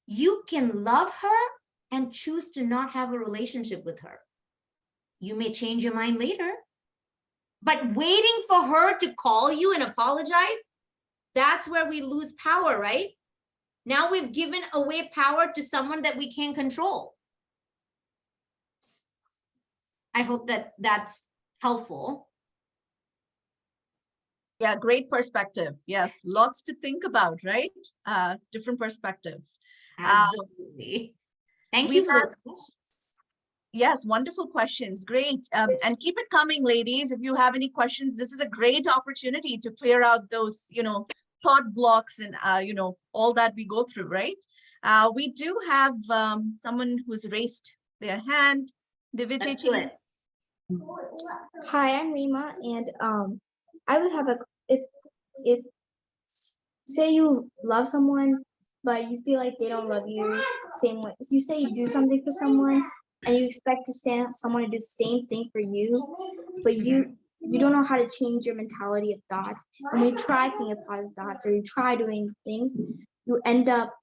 you can love her and choose to not have a relationship with her. You may change your mind later, but waiting for her to call you and apologize, that's where we lose power, right? Now we've given away power to someone that we can't control. I hope that that's helpful. Yeah, great perspective. Yes, lots to think about, right? Different perspectives. Absolutely. Thank we've you for had- those questions. Yes, wonderful questions. Great. And keep it coming, ladies. If you have any questions, this is a great opportunity to clear out those, thought blocks and, all that we go through, right? We do have someone who's raised their hand. Excellent. Hi, I'm Rima, and I would have if say you love someone, but you feel like they don't love you same way. If you say you do something for someone and you expect someone to do the same thing for you, but you don't know how to change your mentality of thoughts. And when you try thinking of positive thoughts or you try doing things, you end up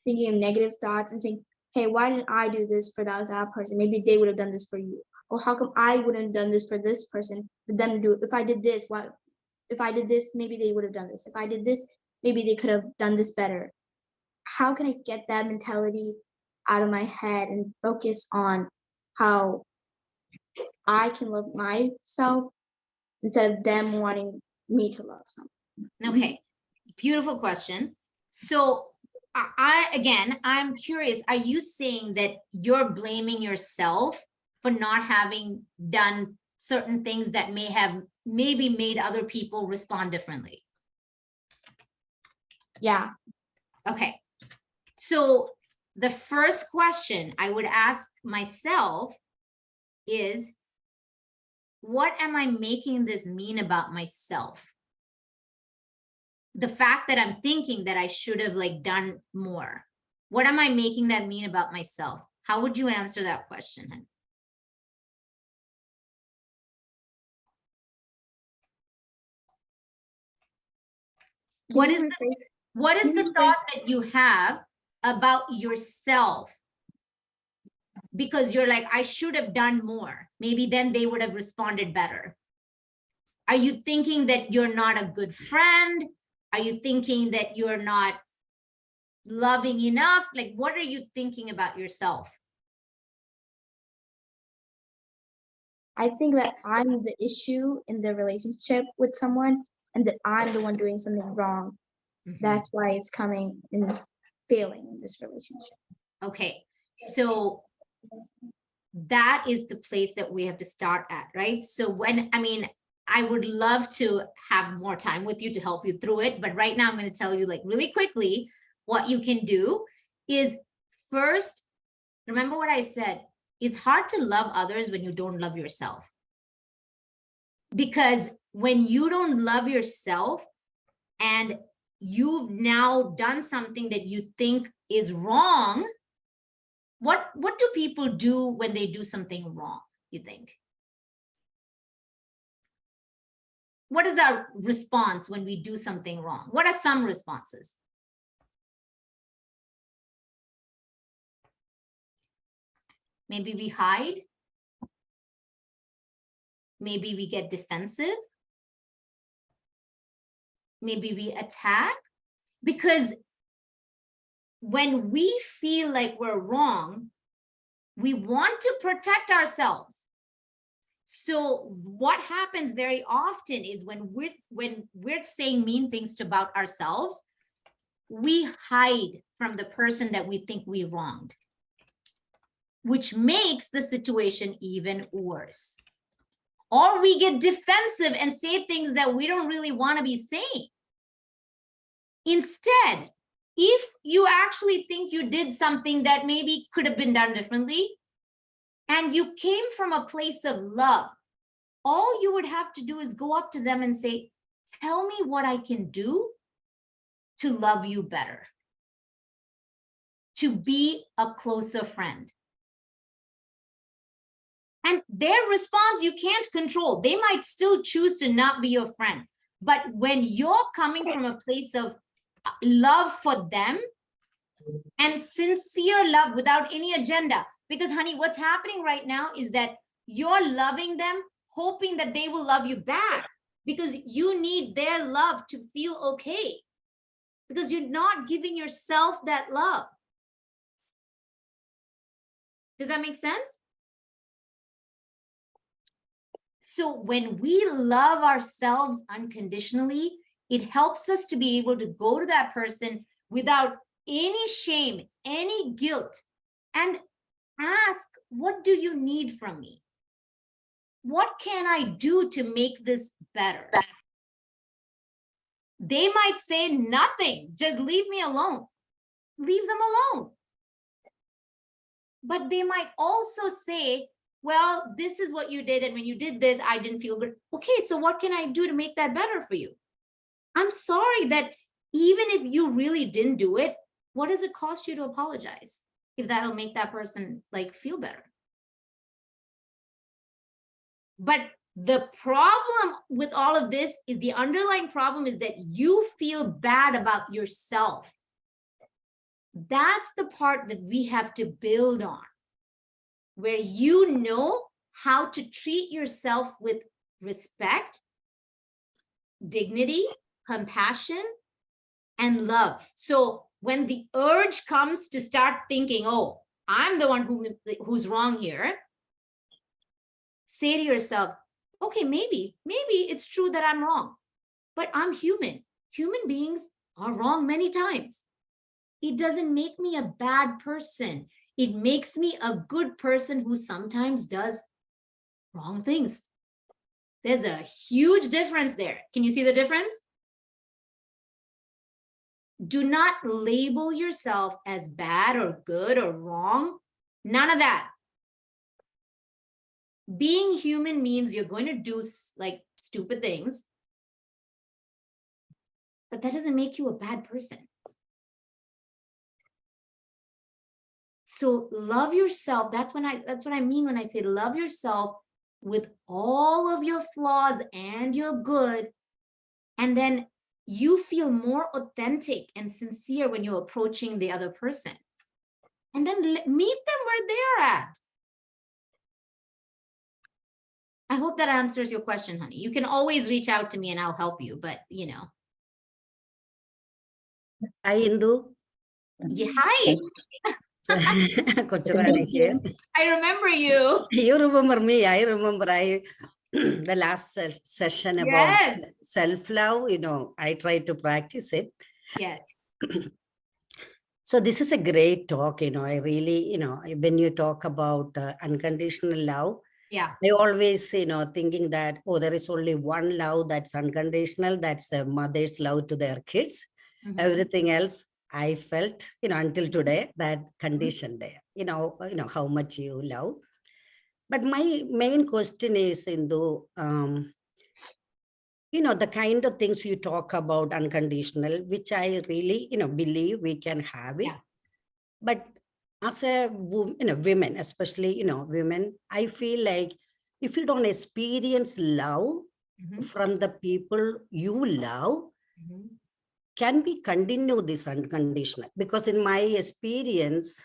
thinking of negative thoughts and saying, hey, why didn't I do this for that person? Maybe they would have done this for you. Or how come I wouldn't have done this for this person, for them to do it? If I did this, what? If I did this, maybe they would have done this. If I did this, maybe they could have done this better. How can I get that mentality out of my head and focus on how I can love myself instead of them wanting me to love someone? Okay, beautiful question. So I'm curious, are you saying that you're blaming yourself for not having done certain things that may have maybe made other people respond differently? Yeah. Okay, so the first question I would ask myself is, what am I making this mean about myself? The fact that I'm thinking that I should have like done more. What am I making that mean about myself? How would you answer that question? What is the thought that you have about yourself? Because you're like, I should have done more. Maybe then they would have responded better. Are you thinking that you're not a good friend? Are you thinking that you're not loving enough? Like, what are you thinking about yourself? I think that I'm the issue in the relationship with someone and that I'm the one doing something wrong. That's why it's coming and failing in this relationship. Okay, so that is the place that we have to start at, right? So I would love to have more time with you to help you through it, but right now I'm going to tell you like really quickly what you can do is first, remember what I said, it's hard to love others when you don't love yourself. Because when you don't love yourself and you've now done something that you think is wrong, what do people do when they do something wrong, you think? What is our response when we do something wrong? What are some responses? Maybe we hide. Maybe we get defensive. Maybe we attack. Because when we feel like we're wrong, we want to protect ourselves. So what happens very often is when we're saying mean things about ourselves, we hide from the person that we think we wronged, which makes the situation even worse. Or we get defensive and say things that we don't really want to be saying. Instead, if you actually think you did something that maybe could have been done differently, and you came from a place of love, all you would have to do is go up to them and say, tell me what I can do to love you better, to be a closer friend. And their response, you can't control. They might still choose to not be your friend. But when you're coming from a place of love for them and sincere love without any agenda, because honey, what's happening right now is that you're loving them, hoping that they will love you back because you need their love to feel okay, because you're not giving yourself that love. Does that make sense? So when we love ourselves unconditionally, it helps us to be able to go to that person without any shame, any guilt, and ask, what do you need from me? What can I do to make this better? They might say nothing, just leave me alone. Leave them alone. But they might also say, well, this is what you did, and when you did this, I didn't feel good. Okay, so what can I do to make that better for you? I'm sorry that even if you really didn't do it, what does it cost you to apologize if that'll make that person like feel better? But the problem with all of this is the underlying problem is that you feel bad about yourself. That's the part that we have to build on, where you know how to treat yourself with respect, dignity, compassion, and love. So when the urge comes to start thinking, oh, I'm the one who's wrong here, say to yourself, okay, maybe it's true that I'm wrong, but I'm human. Human beings are wrong many times. It doesn't make me a bad person. It makes me a good person who sometimes does wrong things. There's a huge difference there. Can you see the difference? Do not label yourself as bad or good or wrong. None of that. Being human means you're going to do like stupid things, but that doesn't make you a bad person. So love yourself. That's what I mean when I say love yourself with all of your flaws and your good. And then you feel more authentic and sincere when you're approaching the other person. And then meet them where they're at. I hope that answers your question, honey. You can always reach out to me and I'll help you, but you know. Hi, Indu. Yeah, hi. Kochurani here. I remember you. You remember me. I remember the last session about Yes. self-love, I try to practice it. Yes. So this is a great talk, I really, when you talk about unconditional love, Yeah. I always, thinking that, oh, there is only one love that's unconditional. That's the mother's love to their kids. Mhm. Everything else, I felt, until today, that condition there, how much you love. But my main question is, Indu, the kind of things you talk about unconditional, which I really, believe we can have it. Yeah. But as a women, especially, women, I feel like if you don't experience love Mhm. from the people you love, Mhm. can we continue this unconditional? Because in my experience,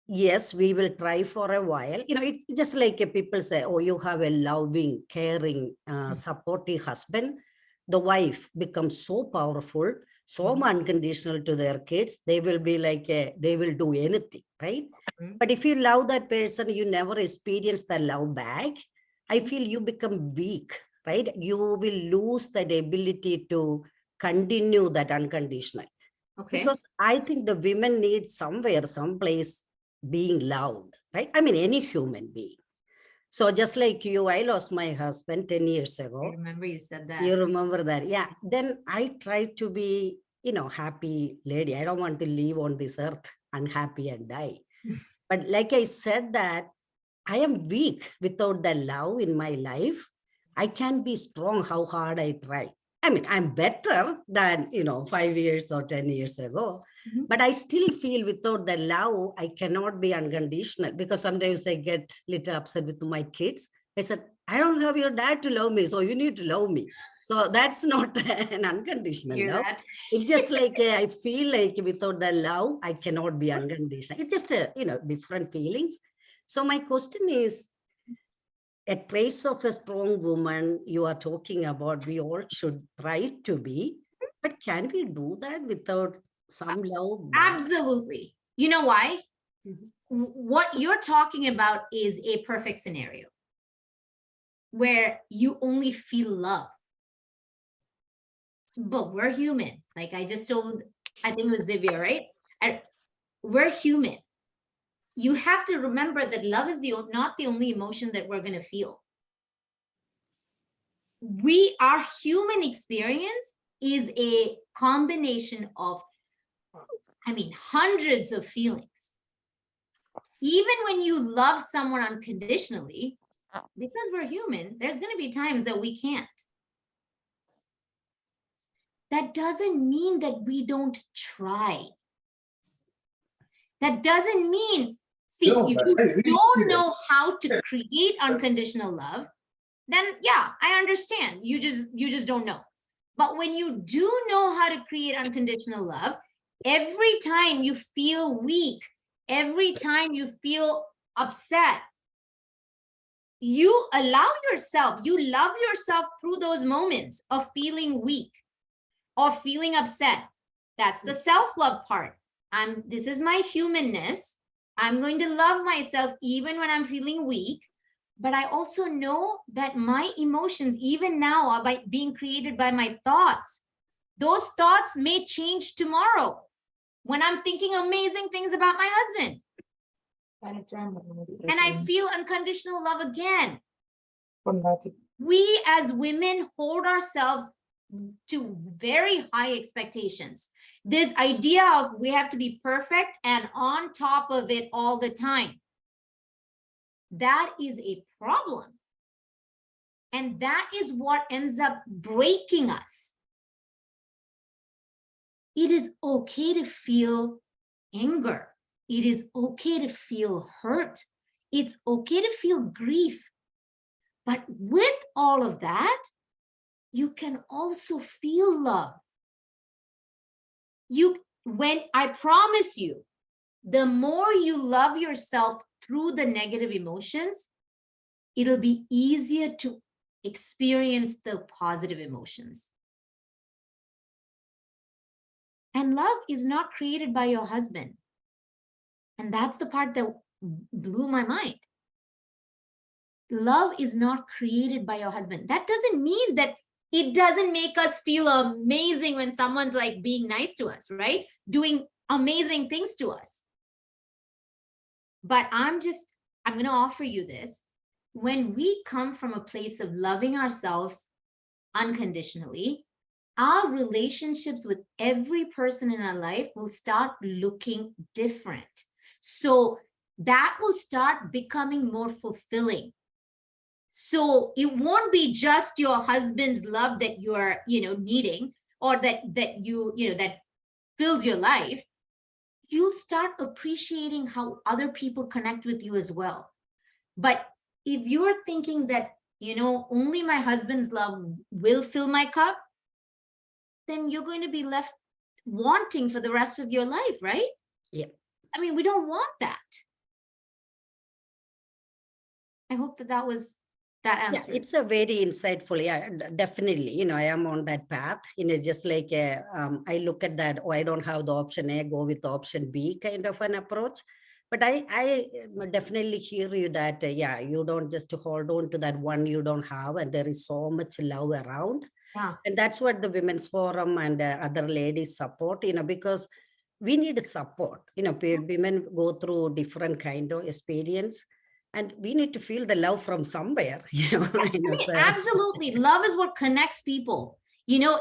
yes, we will try for a while. It's just like people say, oh, you have a loving, caring, supportive husband. The wife becomes so powerful, so unconditional to their kids. They will be like, they will do anything, right? But if you love that person, you never experience the love back. I feel you become weak, right? You will lose that ability to continue that unconditional. Okay. Because I think the women need somewhere, someplace being loved, right? I mean, any human being. So just like you, I lost my husband 10 years I ago. remember you said that. You remember that? Yeah. Then I tried to be, happy lady. I don't want to live on this earth unhappy and die. But like I said that, I am weak without the love in my life. I can be strong how hard I try. I mean, I'm better than, 5 years or 10 years ago, but I still feel without the love, I cannot be unconditional, because sometimes I get a little upset with my kids. I said, I don't have your dad to love me, so you need to love me. So that's not an unconditional Hear love. that? It's just like, I feel like without the love, I cannot be unconditional. It's just, different feelings. So my question is, a trace of a strong woman you are talking about, we all should try to be, but can we do that without some love back? Absolutely. You know why? Mhm. What you're talking about is a perfect scenario where you only feel love. But we're human. Like I just told, I think it was Divya, right? We're human. You have to remember that love is not the only emotion that we're going to feel. Our human experience is a combination of, hundreds of feelings. Even when you love someone unconditionally, because we're human, there's going to be times that we can't. That doesn't mean that we don't try. That doesn't mean, see, if you don't know how to create unconditional love, then yeah, I understand. You just don't know. But when you do know how to create unconditional love, Every time you feel weak, every time you feel upset, you allow yourself, you love yourself through those moments of feeling weak or feeling upset. That's the self-love part. This is my humanness. I'm going to love myself even when I'm feeling weak. But I also know that my emotions, even now, are being created by my thoughts. Those thoughts may change tomorrow when I'm thinking amazing things about my husband. And I feel unconditional love again. We as women hold ourselves to very high expectations. This idea of we have to be perfect and on top of it all the time. That is a problem. And that is what ends up breaking us. It is okay to feel anger. It is okay to feel hurt. It's okay to feel grief. But with all of that, you can also feel love. When I promise you, the more you love yourself through the negative emotions, it'll be easier to experience the positive emotions. And love is not created by your husband. And that's the part that blew my mind. Love is not created by your husband. That doesn't mean that it doesn't make us feel amazing when someone's like being nice to us, right? Doing amazing things to us. But I'm going to offer you this. When we come from a place of loving ourselves unconditionally, our relationships with every person in our life will start looking different. So that will start becoming more fulfilling. So it won't be just your husband's love that you're, needing, or that fills your life. You'll start appreciating how other people connect with you as well. But if you're thinking that, only my husband's love will fill my cup, then you're going to be left wanting for the rest of your life, right? Yeah. I mean, we don't want that. I hope that was that answer. Yeah, it's a very insightful. Yeah, definitely. I am on that path. Just like I look at that. Oh, I don't have the option A, go with the option B kind of an approach. But I definitely hear you that, yeah, you don't just hold on to that one you don't have. And there is so much love around. Yeah. And that's what the Women's Forum and other ladies support, because we need support. Women go through different kind of experience. And we need to feel the love from somewhere, So. Absolutely. Love is what connects people.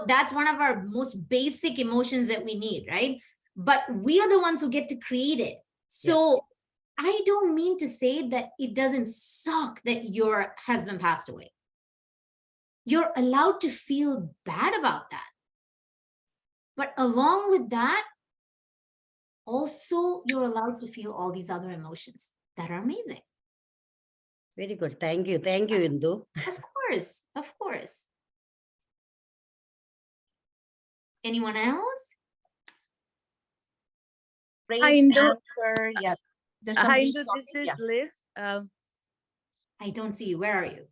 That's one of our most basic emotions that we need, right? But we are the ones who get to create it. So I don't mean to say that it doesn't suck that your husband passed away. You're allowed to feel bad about that. But along with that, also you're allowed to feel all these other emotions that are amazing. Very good. Thank you. Thank you, Indu. Of course. Of course. Anyone else? Hi, Indu. Yes. Hi, Indu. This is Liz. I don't see you. Where are you?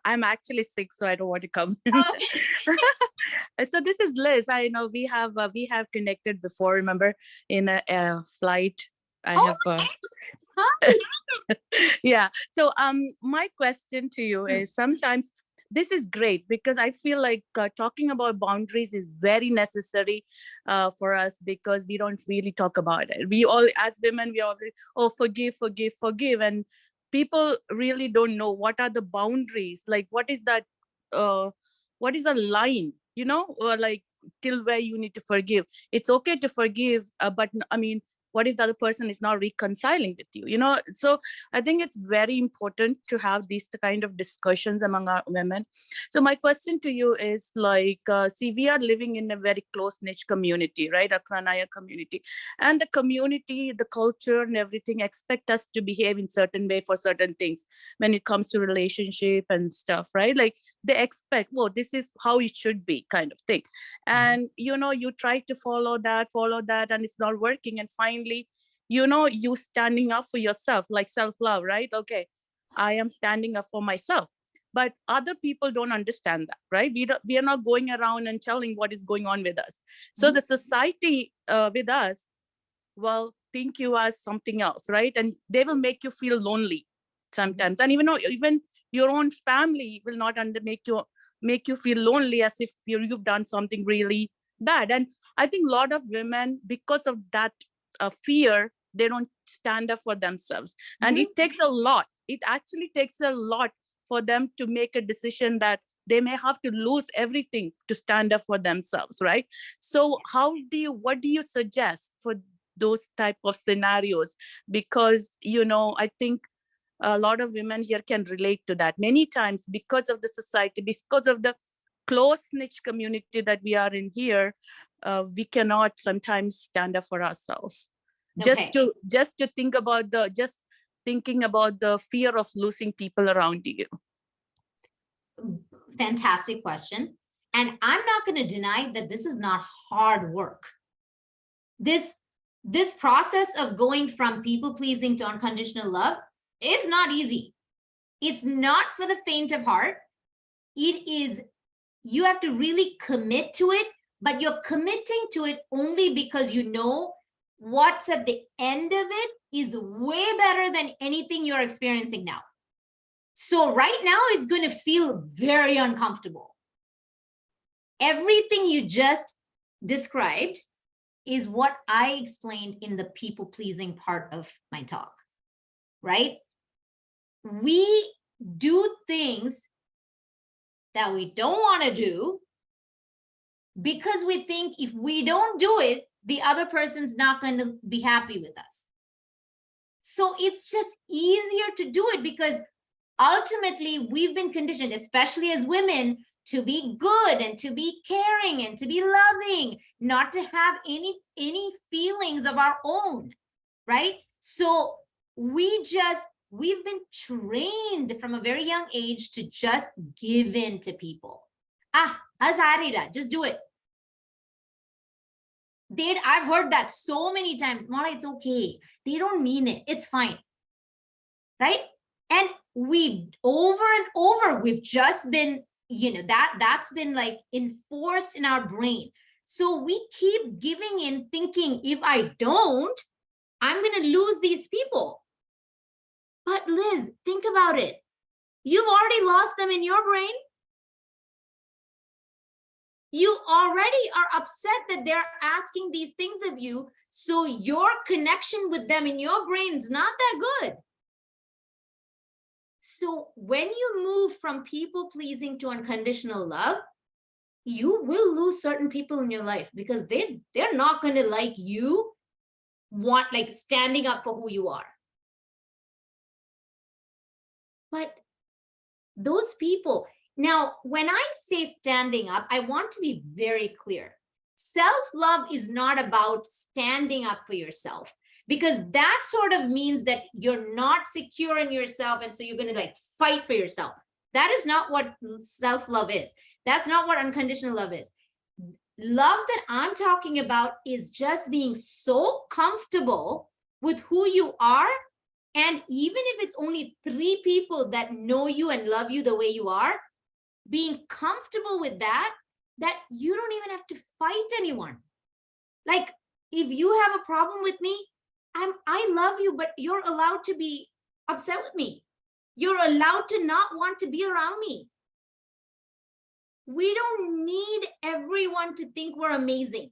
I'm actually sick, so I don't want to come. Okay. So this is Liz. I know we have connected before. Remember, in a flight. I have. Hi. Yeah. So my question to you is, sometimes this is great because I feel like talking about boundaries is very necessary for us, because we don't really talk about it. We all, as women, we always, forgive, forgive, forgive, and people really don't know what are the boundaries. Like, what is that? What is a line? Or like till where you need to forgive. It's okay to forgive, but I mean, what if the other person is not reconciling with you? So I think it's very important to have these kind of discussions among our women. So my question to you is like, see, we are living in a very close niche community, right? A Kranaya community, and the community, the culture and everything expect us to behave in certain way for certain things when it comes to relationship and stuff, right? Like they expect, well, this is how it should be, kind of thing. And you try to follow that, and it's not working. And finally, you standing up for yourself, like self-love, right? Okay, I am standing up for myself. But other people don't understand that, right? We are not going around and telling what is going on with us. So the society with us will think you as something else, right? And they will make you feel lonely sometimes. And even your own family will not make you feel lonely, as if you've done something really bad. And I think a lot of women, because of that fear, they don't stand up for themselves. And it takes a lot. It actually takes a lot for them to make a decision that they may have to lose everything to stand up for themselves, right? So what do you suggest for those type of scenarios? Because I think a lot of women here can relate to that. Many times, because of the society, because of the close niche community that we are in here, we cannot sometimes stand up for ourselves. Okay. Just thinking about the fear of losing people around you. Fantastic question. And I'm not going to deny that this is not hard work. This process of going from people pleasing to unconditional love is not easy. It's not for the faint of heart. You have to really commit to it, but you're committing to it only because you know what's at the end of it is way better than anything you're experiencing now. So right now it's going to feel very uncomfortable. Everything you just described is what I explained in the people-pleasing part of my talk, right? We do things that we don't want to do because we think if we don't do it, the other person's not going to be happy with us. So it's just easier to do it because ultimately we've been conditioned, especially as women, to be good and to be caring and to be loving, not to have any feelings of our own, right? So we've been trained from a very young age to just give in to people. Azarila, just do it. I've heard that so many times. Mala, it's okay. They don't mean it. It's fine. Right? And over and over, we've just been, that's been like enforced in our brain. So we keep giving in thinking, if I don't, I'm going to lose these people. But Liz, think about it. You've already lost them in your brain. You already are upset that they're asking these things of you. So your connection with them in your brain is not that good. So when you move from people pleasing to unconditional love, you will lose certain people in your life because they're not going to like you, standing up for who you are. But those people, now, when I say standing up, I want to be very clear. Self-love is not about standing up for yourself, because that sort of means that you're not secure in yourself. And so you're going to fight for yourself. That is not what self-love is. That's not what unconditional love is. Love that I'm talking about is just being so comfortable with who you are. And even if it's only 3 people that know you and love you the way you are, being comfortable with that you don't even have to fight anyone. Like, if you have a problem with me, I love you, but you're allowed to be upset with me. You're allowed to not want to be around me. We don't need everyone to think we're amazing.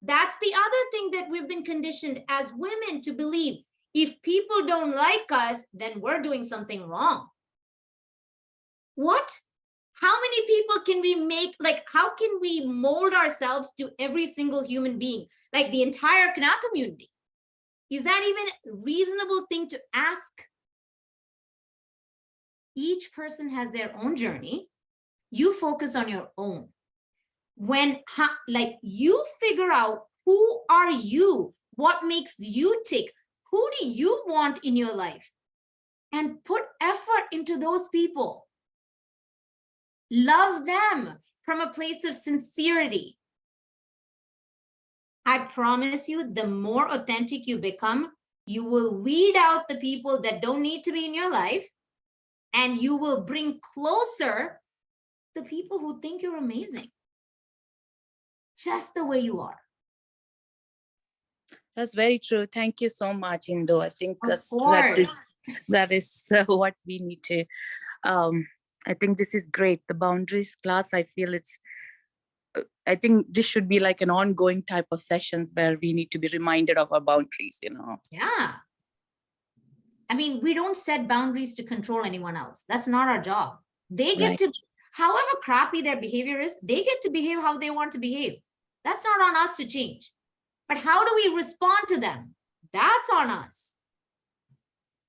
That's the other thing that we've been conditioned as women to believe. If people don't like us, then we're doing something wrong. What? How many people can we make? How can we mold ourselves to every single human being? like the entire KNA community? Is that even a reasonable thing to ask? Each person has their own journey. You focus on your own. When like you figure out who are you, what makes you tick, who do you want in your life, and put effort into those people. Love them from a place of sincerity. I promise you, the more authentic you become, you will weed out the people that don't need to be in your life, and you will bring closer the people who think you're amazing. Just the way you are. That's very true. Thank you so much, Indu. I think Of that is what we need to. I think this is great. The boundaries class, I feel I think this should be like an ongoing type of sessions where we need to be reminded of our boundaries, you know. Yeah. I mean, we don't set boundaries to control anyone else. That's not our job. They get to, however crappy their behavior is, they get to behave how they want to behave. That's not on us to change. But how do we respond to them? That's on us.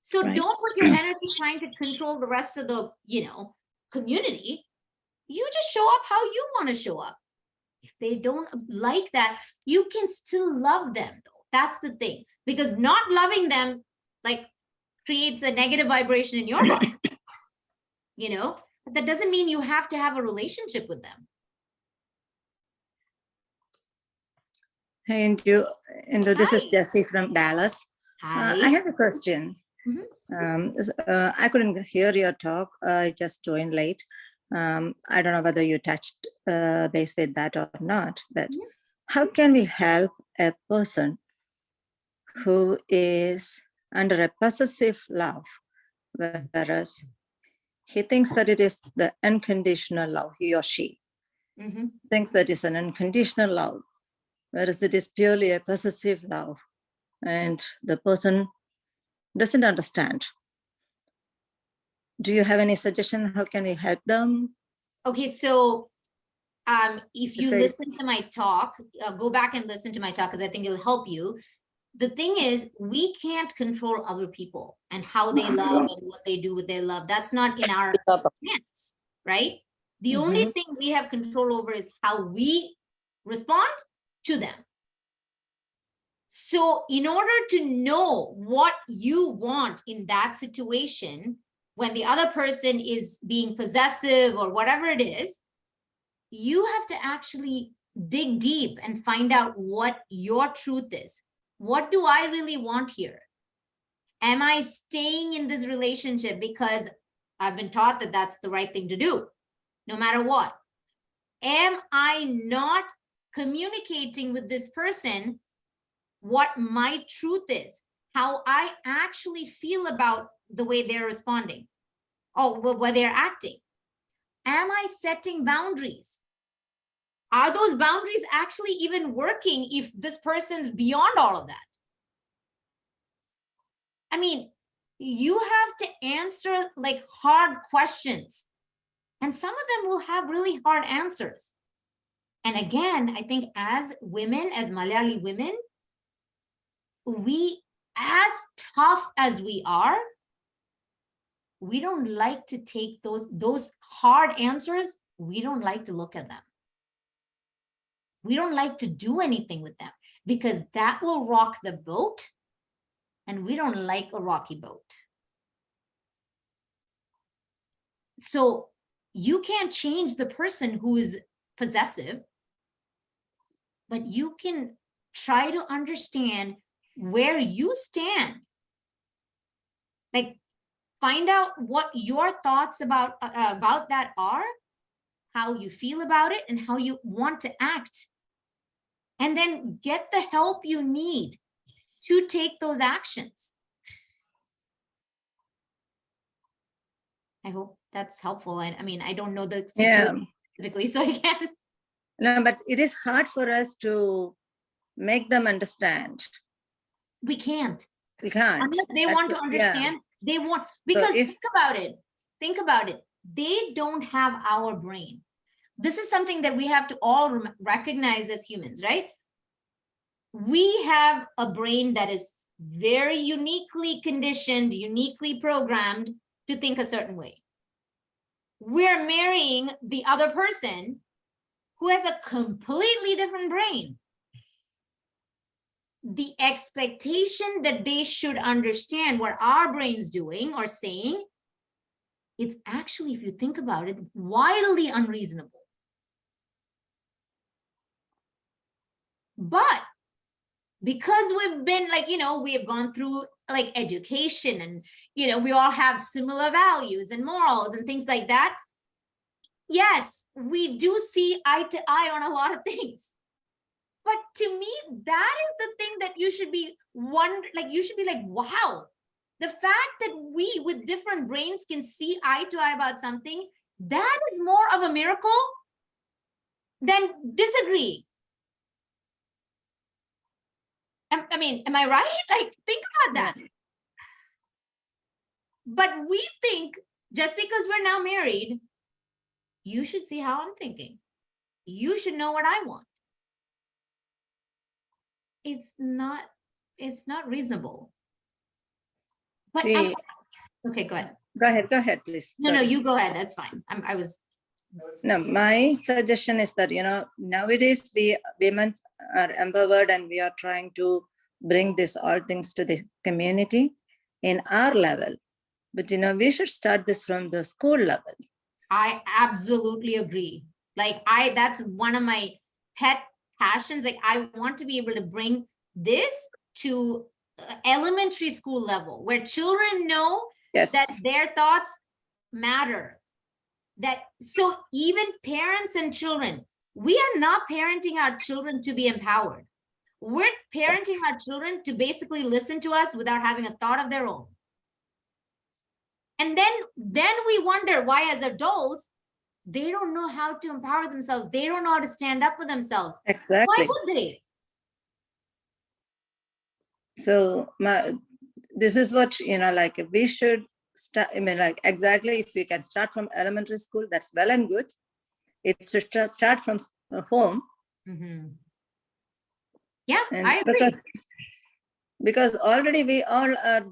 So don't put your energy trying to control the rest of the, community. You just show up how you want to show up. If they don't like that, you can still love them though. That's the thing. Because not loving them like creates a negative vibration in your body. But that doesn't mean you have to have a relationship with them. Hey, Indu, this is Hi. Jessie from Dallas. Hi. I have a question. I couldn't hear your talk. I just joined late. I don't know whether you touched base with that or not, but how can we help a person who is under a possessive love, whereas he thinks that it is the unconditional love, he or she thinks that it's an unconditional love, whereas it is purely a possessive love, and the person doesn't understand. Do you have any suggestion? How can we help them? Okay, so if you listen to my talk, go back and listen to my talk because I think it'll help you. The thing is, we can't control other people and how they love and what they do with their love. That's not in our hands, right? The only thing we have control over is how we respond to them. So in order to know what you want in that situation, when the other person is being possessive or whatever it is, you have to actually dig deep and find out what your truth is. What do I really want here? Am I staying in this relationship because I've been taught that that's the right thing to do, no matter what? Am I not communicating with this person what my truth is, how I actually feel about the way they're responding, or where they're acting? Am I setting boundaries? Are those boundaries actually even working if this person's beyond all of that? I mean, you have to answer like hard questions, and some of them will have really hard answers. And again, I think as women, as Malayali women, we, as tough as we are, we don't like to take those hard answers. We don't like to look at them. We don't like to do anything with them because that will rock the boat, and we don't like a rocky boat. So you can't change the person who is possessive, but you can try to understand where you stand. Like, find out what your thoughts about that are, how you feel about it, and how you want to act. And then get the help you need to take those actions. I hope that's helpful. I mean, I don't know the situation specifically, so I can't. No, but it is hard for us to make them understand. We can't. We can't. Unless they want to understand, they want, because think about it. They don't have our brain. This is something that we have to all recognize as humans, right? we have a brain that is very uniquely conditioned, uniquely programmed to think a certain way. We're marrying the other person who has a completely different brain. The expectation that they should understand what our brain's doing or saying, it's actually, if you think about it, wildly unreasonable. But because we've been like, we have gone through like education and, we all have similar values and morals and things like that. Yes, we do see eye to eye on a lot of things. But to me, that is the thing that you should be you should be like, wow, the fact that we with different brains can see eye to eye about something, that is more of a miracle than disagree. I mean, am I right? Like, think about that. But we think just because we're now married, you should see how I'm thinking. You should know what I want. It's not reasonable. But See, okay, go ahead. Go ahead, please. No, Sorry. you go ahead. That's fine. No, my suggestion is that, nowadays women are empowered and we are trying to bring all things to the community in our level. But, we should start this from the school level. I absolutely agree. Like that's one of my pet passions. Like I want to be able to bring this to elementary school level where children know that their thoughts matter. So even parents and children, we are not parenting our children to be empowered. We're parenting our children to basically listen to us without having a thought of their own. And then we wonder why as adults, they don't know how to empower themselves. They don't know how to stand up for themselves. Exactly. Why would they? So this is what, we should start, exactly if we can start from elementary school, that's well and good. It should start from home. Mm-hmm. Yeah, I agree. Because already we all are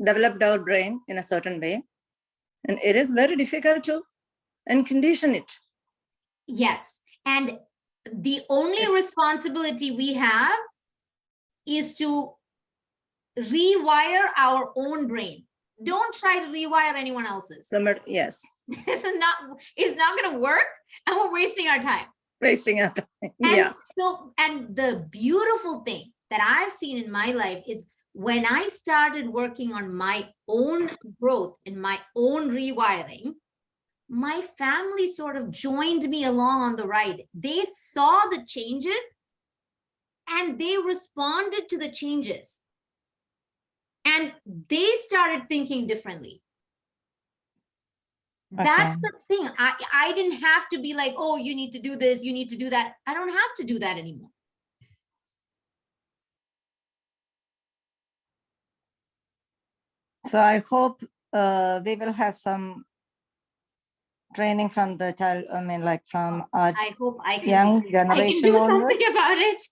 developed our brain in a certain way. And it is very difficult to uncondition it. Yes. And the only responsibility we have is to rewire our own brain. Don't try to rewire anyone else's. Yes. It's not going to work, and we're wasting our time. And the beautiful thing that I've seen in my life is when I started working on my own growth and my own rewiring, my family sort of joined me along on the ride. They saw the changes and they responded to the changes. And they started thinking differently. That's the thing. I didn't have to be like, oh, you need to do this, you need to do that. I don't have to do that anymore. So I hope we will have some training from the child, from our young generation onwards. About it.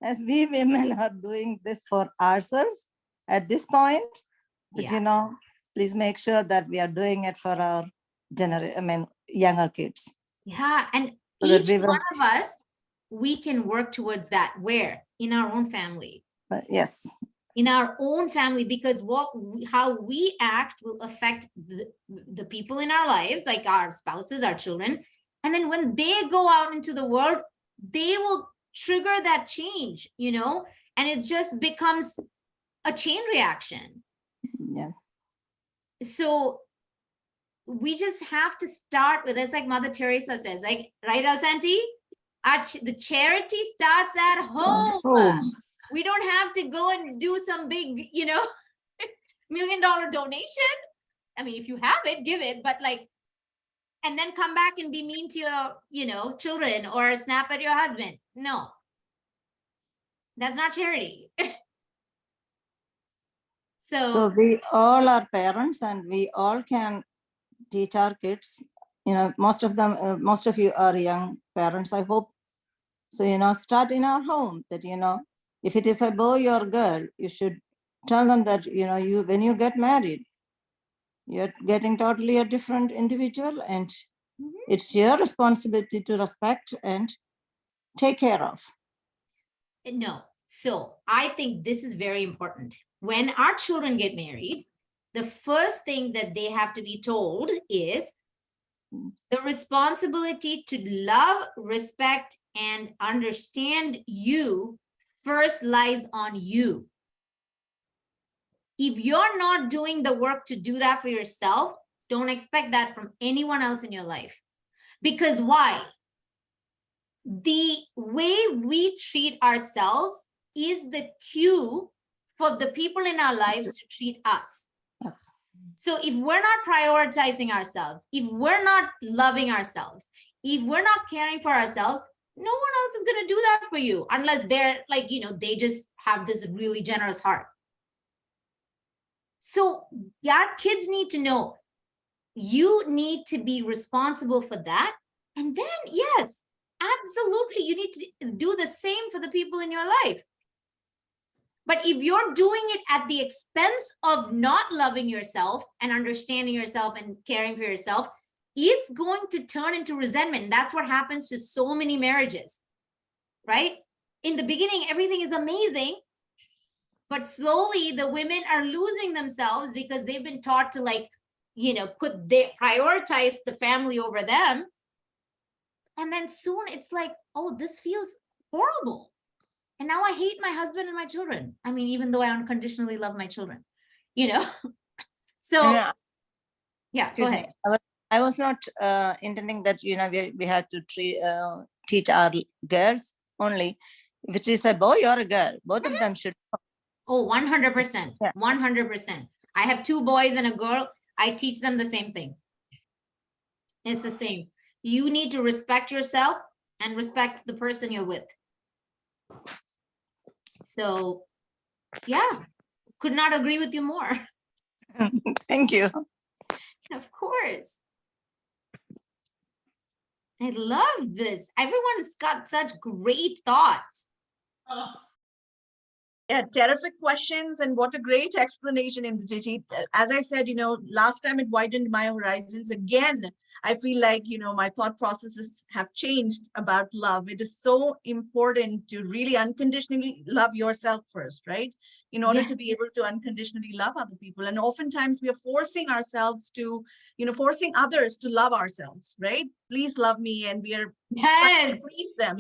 As we women are doing this for ourselves at this point, but please make sure that we are doing it for our younger kids. Yeah, and so each one of us, we can work towards that. Where? In our own family. Yes. In our own family, because how we act will affect the people in our lives, like our spouses, our children. And then when they go out into the world, they will trigger that change, and it just becomes a chain reaction. Yeah. So we just have to start with, it's like Mother Teresa says, like, right, Alsanti? The charity starts at home. We don't have to go and do some big, $1 million donation. I mean, if you have it, give it, but and then come back and be mean to your, children or snap at your husband. No, that's not charity. So we all are parents and we all can teach our kids. Most of you are young parents. I hope So, start in our home that, if it is a boy or girl, you should tell them that, when you get married, you're getting totally a different individual, and it's your responsibility to respect and take care of. No. So I think this is very important. When our children get married, the first thing that they have to be told is the responsibility to love, respect, and understand you first lies on you. If you're not doing the work to do that for yourself, don't expect that from anyone else in your life. Because why? The way we treat ourselves is the cue for the people in our lives to treat us. Yes. So if we're not prioritizing ourselves, if we're not loving ourselves, if we're not caring for ourselves, no one else is going to do that for you unless they're like, they just have this really generous heart. So your kids need to know you need to be responsible for that. And then, yes, absolutely, you need to do the same for the people in your life. But if you're doing it at the expense of not loving yourself and understanding yourself and caring for yourself, it's going to turn into resentment. That's what happens to so many marriages, right? In the beginning, everything is amazing, but slowly the women are losing themselves because they've been taught to prioritize the family over them. And then soon it's like, oh, this feels horrible. And now I hate my husband and my children. I mean, even though I unconditionally love my children, So, yeah, Excuse go me. ahead. I was not intending that, we have to teach our girls only. If it is a boy or a girl, both of them should. Oh, 100%, Yeah. 100%. I have 2 boys and a girl. I teach them the same thing. It's the same. You need to respect yourself and respect the person you're with. So, yeah, could not agree with you more. Thank you. Of course. I love this. Everyone's got such great thoughts. Yeah, terrific questions, and what a great explanation, Indu. As I said, last time it widened my horizons. Again, I feel like, my thought processes have changed about love. It is so important to really unconditionally love yourself first, right? In order to be able to unconditionally love other people. And oftentimes we are forcing ourselves to, forcing others to love ourselves, right? Please love me. And we are trying to please them.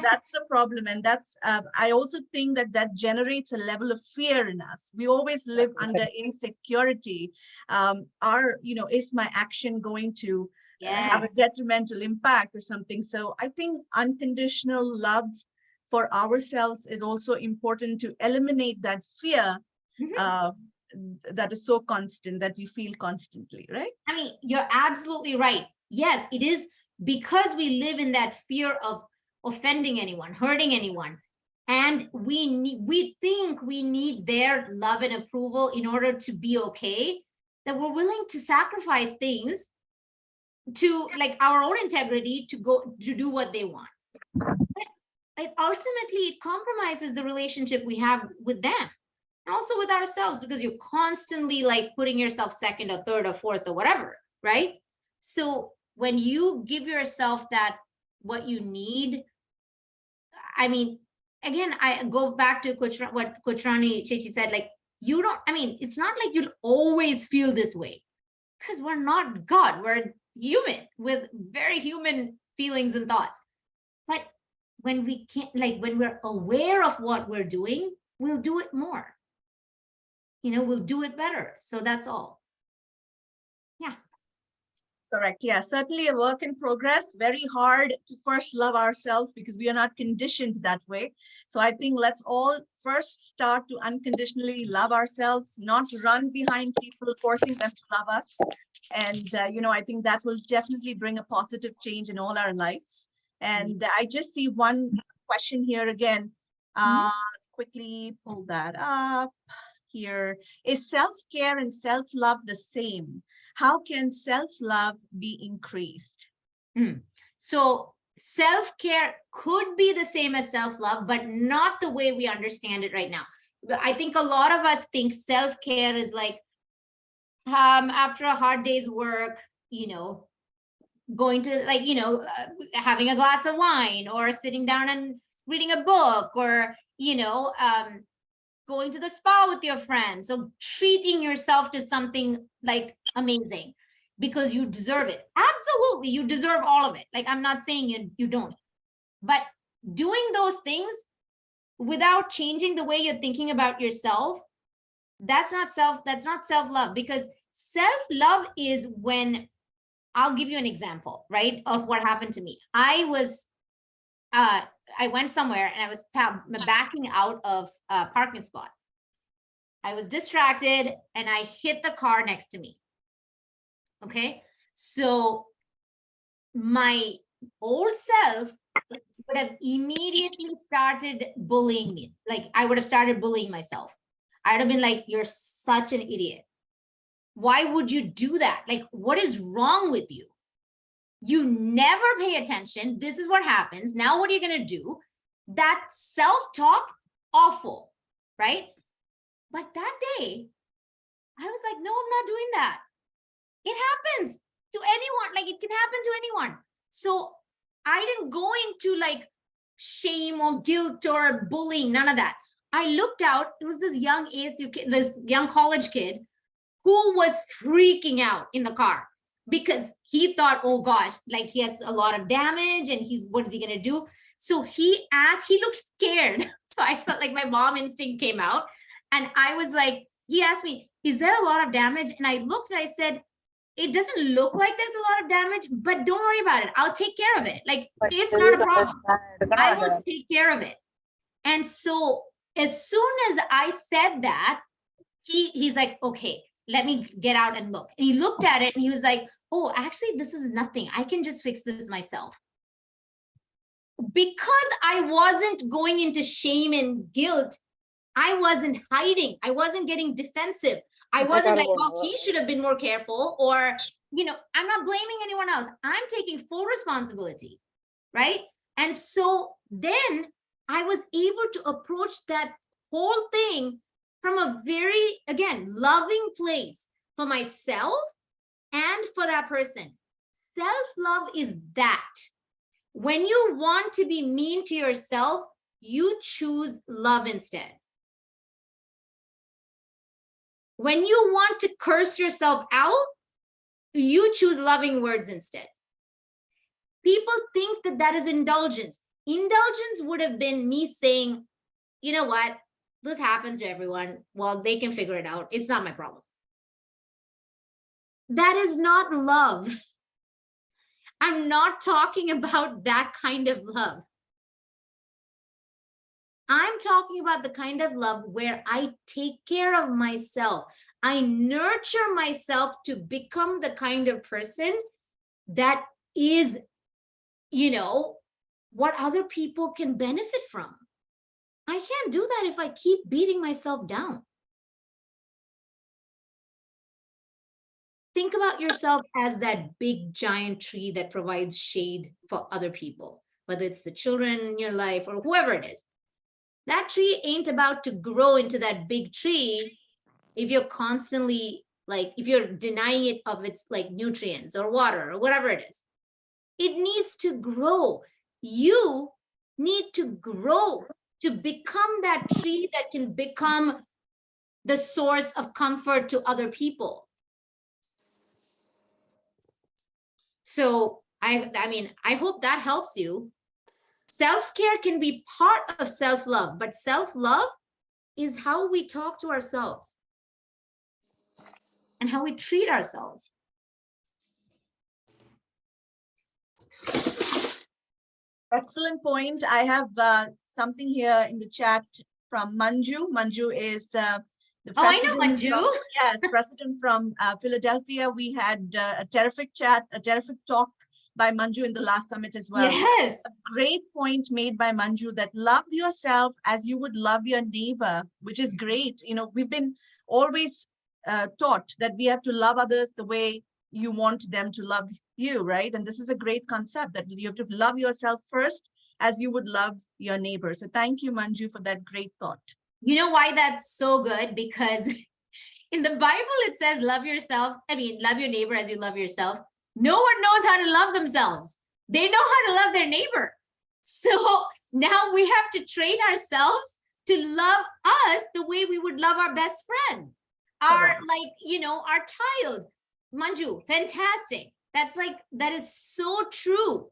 That's the problem. And that's, I also think that generates a level of fear in us. We always live under insecurity. Is my action going to have a detrimental impact or something? So I think unconditional love for ourselves is also important to eliminate that fear that is so constant, that we feel constantly, right? I mean, you're absolutely right. Yes, it is because we live in that fear of offending anyone, hurting anyone. And we think we need their love and approval in order to be okay, that we're willing to sacrifice things to our own integrity to do what they want. But ultimately, it compromises the relationship we have with them and also with ourselves, because you're constantly putting yourself second or third or fourth or whatever, right? So when you give yourself that what you need, I mean, again, I go back to what Kotrani Chechi said, it's not like you'll always feel this way, because we're not God, we're human with very human feelings and thoughts. But when we can't, when we're aware of what we're doing, we'll do it more. We'll do it better. So that's all. Yeah. Correct. Yeah, certainly a work in progress. Very hard to first love ourselves because we are not conditioned that way. So I think let's all first start to unconditionally love ourselves, not run behind people, forcing them to love us. And, I think that will definitely bring a positive change in all our lives. And I just see one question here again. Quickly pull that up here. Is self-care and self-love the same? How can self-love be increased? So self-care could be the same as self-love, but not the way we understand it right now. I think a lot of us think self-care is like, after a hard day's work, going to having a glass of wine, or sitting down and reading a book, or, going to the spa with your friends. So treating yourself to something like amazing because you deserve it. Absolutely, you deserve all of it. Like, I'm not saying you don't, but doing those things without changing the way you're thinking about yourself, that's not self-love. Because self-love is when, I'll give you an example, right, of what happened to me. I went somewhere and I was backing out of a parking spot. I was distracted and I hit the car next to me. Okay, so my old self would have immediately started bullying me. Like, I would have started bullying myself. I'd have been like, you're such an idiot. Why would you do that? Like, what is wrong with you? You never pay attention. This is what happens. Now, what are you going to do? That self-talk, awful, right? But that day, I was like, no, I'm not doing that. It happens to anyone. Like, it can happen to anyone. So I didn't go into like shame or guilt or bullying, none of that. I looked out, it was this young ASU kid, this young college kid who was freaking out in the car because he thought, oh gosh, like he has a lot of damage and what is he gonna do? So he looked scared. So I felt like my mom instinct came out, and I was like, he asked me, is there a lot of damage? And I looked and I said, it doesn't look like there's a lot of damage, but don't worry about it. I'll take care of it. Like, it's not a problem. I will take care of it. And so as soon as I said that, he's like, okay, let me get out and look. And he looked at it and he was like, oh, actually, this is nothing. I can just fix this myself. Because I wasn't going into shame and guilt, I wasn't hiding. I wasn't getting defensive. I wasn't like, well, he should have been more careful, or, I'm not blaming anyone else. I'm taking full responsibility, right? And so then I was able to approach that whole thing from a very, again, loving place for myself and for that person. Self-love is that. When you want to be mean to yourself, you choose love instead. When you want to curse yourself out, you choose loving words instead. People think that that is indulgence. Indulgence would have been me saying, you know what, this happens to everyone. Well, they can figure it out. It's not my problem. That is not love. I'm not talking about that kind of love. I'm talking about the kind of love where I take care of myself. I nurture myself to become the kind of person that is, what other people can benefit from. I can't do that if I keep beating myself down. Think about yourself as that big giant tree that provides shade for other people, whether it's the children in your life or whoever it is. That tree ain't about to grow into that big tree if you're constantly, if you're denying it of its nutrients or water or whatever it is. It needs to grow. You need to grow to become that tree that can become the source of comfort to other people. So I hope that helps you. Self-care can be part of self-love, but self-love is how we talk to ourselves and how we treat ourselves. Excellent point. I have something here in the chat from Manju. Manju is the president. I know Manju. Yes, president from Philadelphia. We had a terrific chat, a terrific talk by Manju in the last summit as well. Yes. A great point made by Manju that love yourself as you would love your neighbor, which is great. We've been always taught that we have to love others the way you want them to love you, right? And this is a great concept that you have to love yourself first as you would love your neighbor. So thank you, Manju, for that great thought. You know why that's so good? Because in the Bible, it says, love yourself. I mean, love your neighbor as you love yourself. No one knows how to love themselves. They know how to love their neighbor. So now we have to train ourselves to love us the way we would love our best friend, our Correct. like, you know, our child. Manju, fantastic. That's like, that is so true,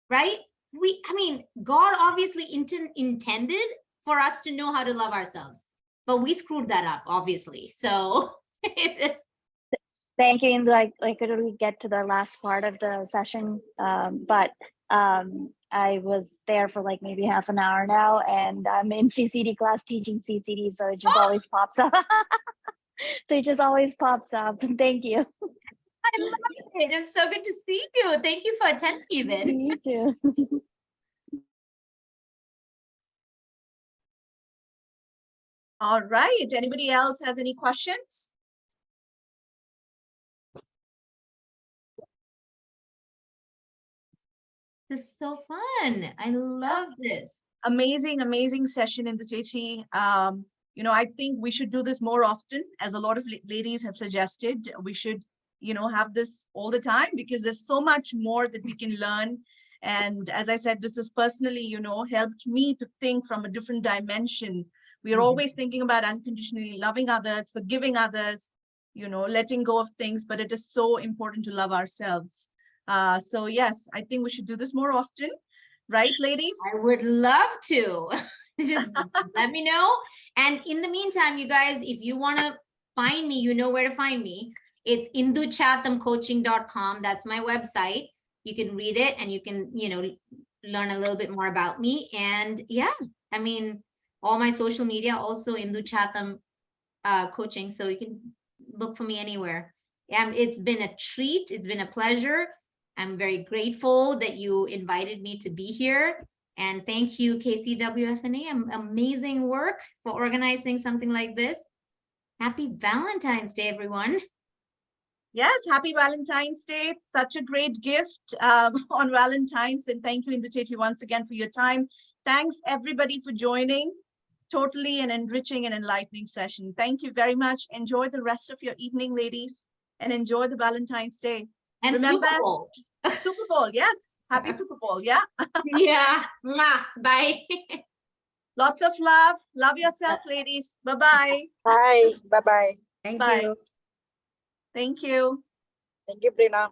right? I mean, God obviously intended for us to know how to love ourselves, but we screwed that up, obviously. So it's Thank you, Indu. I could really get to the last part of the session, but I was there for like maybe half an hour now, and I'm in CCD class teaching CCD, so it just always pops up. So it just always pops up. Thank you. I love it. It's so good to see you. Thank you for attending, even. You too. All right. Anybody else has any questions? This is so fun. I love this. Amazing, amazing session in the Chechi. You know, I think we should do this more often, as a lot of ladies have suggested. We should, you know, have this all the time because there's so much more that we can learn. And as I said, this has personally, you know, helped me to think from a different dimension. We are always thinking about unconditionally loving others, forgiving others, you know, letting go of things, but it is so important to love ourselves. So yes, I think we should do this more often. Right, ladies? I would love to. Just let me know. And in the meantime, you guys, if you want to find me, you know where to find me. It's induchathamcoaching.com. That's my website. You can read it and you can, you know, learn a little bit more about me. And yeah, I mean, all my social media, also Indu Chatham coaching. So you can look for me anywhere. It's been a treat. It's been a pleasure. I'm very grateful that you invited me to be here. And thank you, KCWFNA. Amazing work for organizing something like this. Happy Valentine's Day, everyone. Yes, happy Valentine's Day. Such a great gift on Valentine's. And thank you, Indu once again for your time. Thanks, everybody, for joining. Totally an enriching and enlightening session. Thank you very much. Enjoy the rest of your evening, ladies, and enjoy the Valentine's Day. And remember, Super Bowl. Super Bowl, yes. Happy Super Bowl, yeah. Yeah. Bye. Lots of love. Love yourself, ladies. Bye-bye. Bye. Bye-bye. Thank Bye. you. Thank you. Thank you, Prina.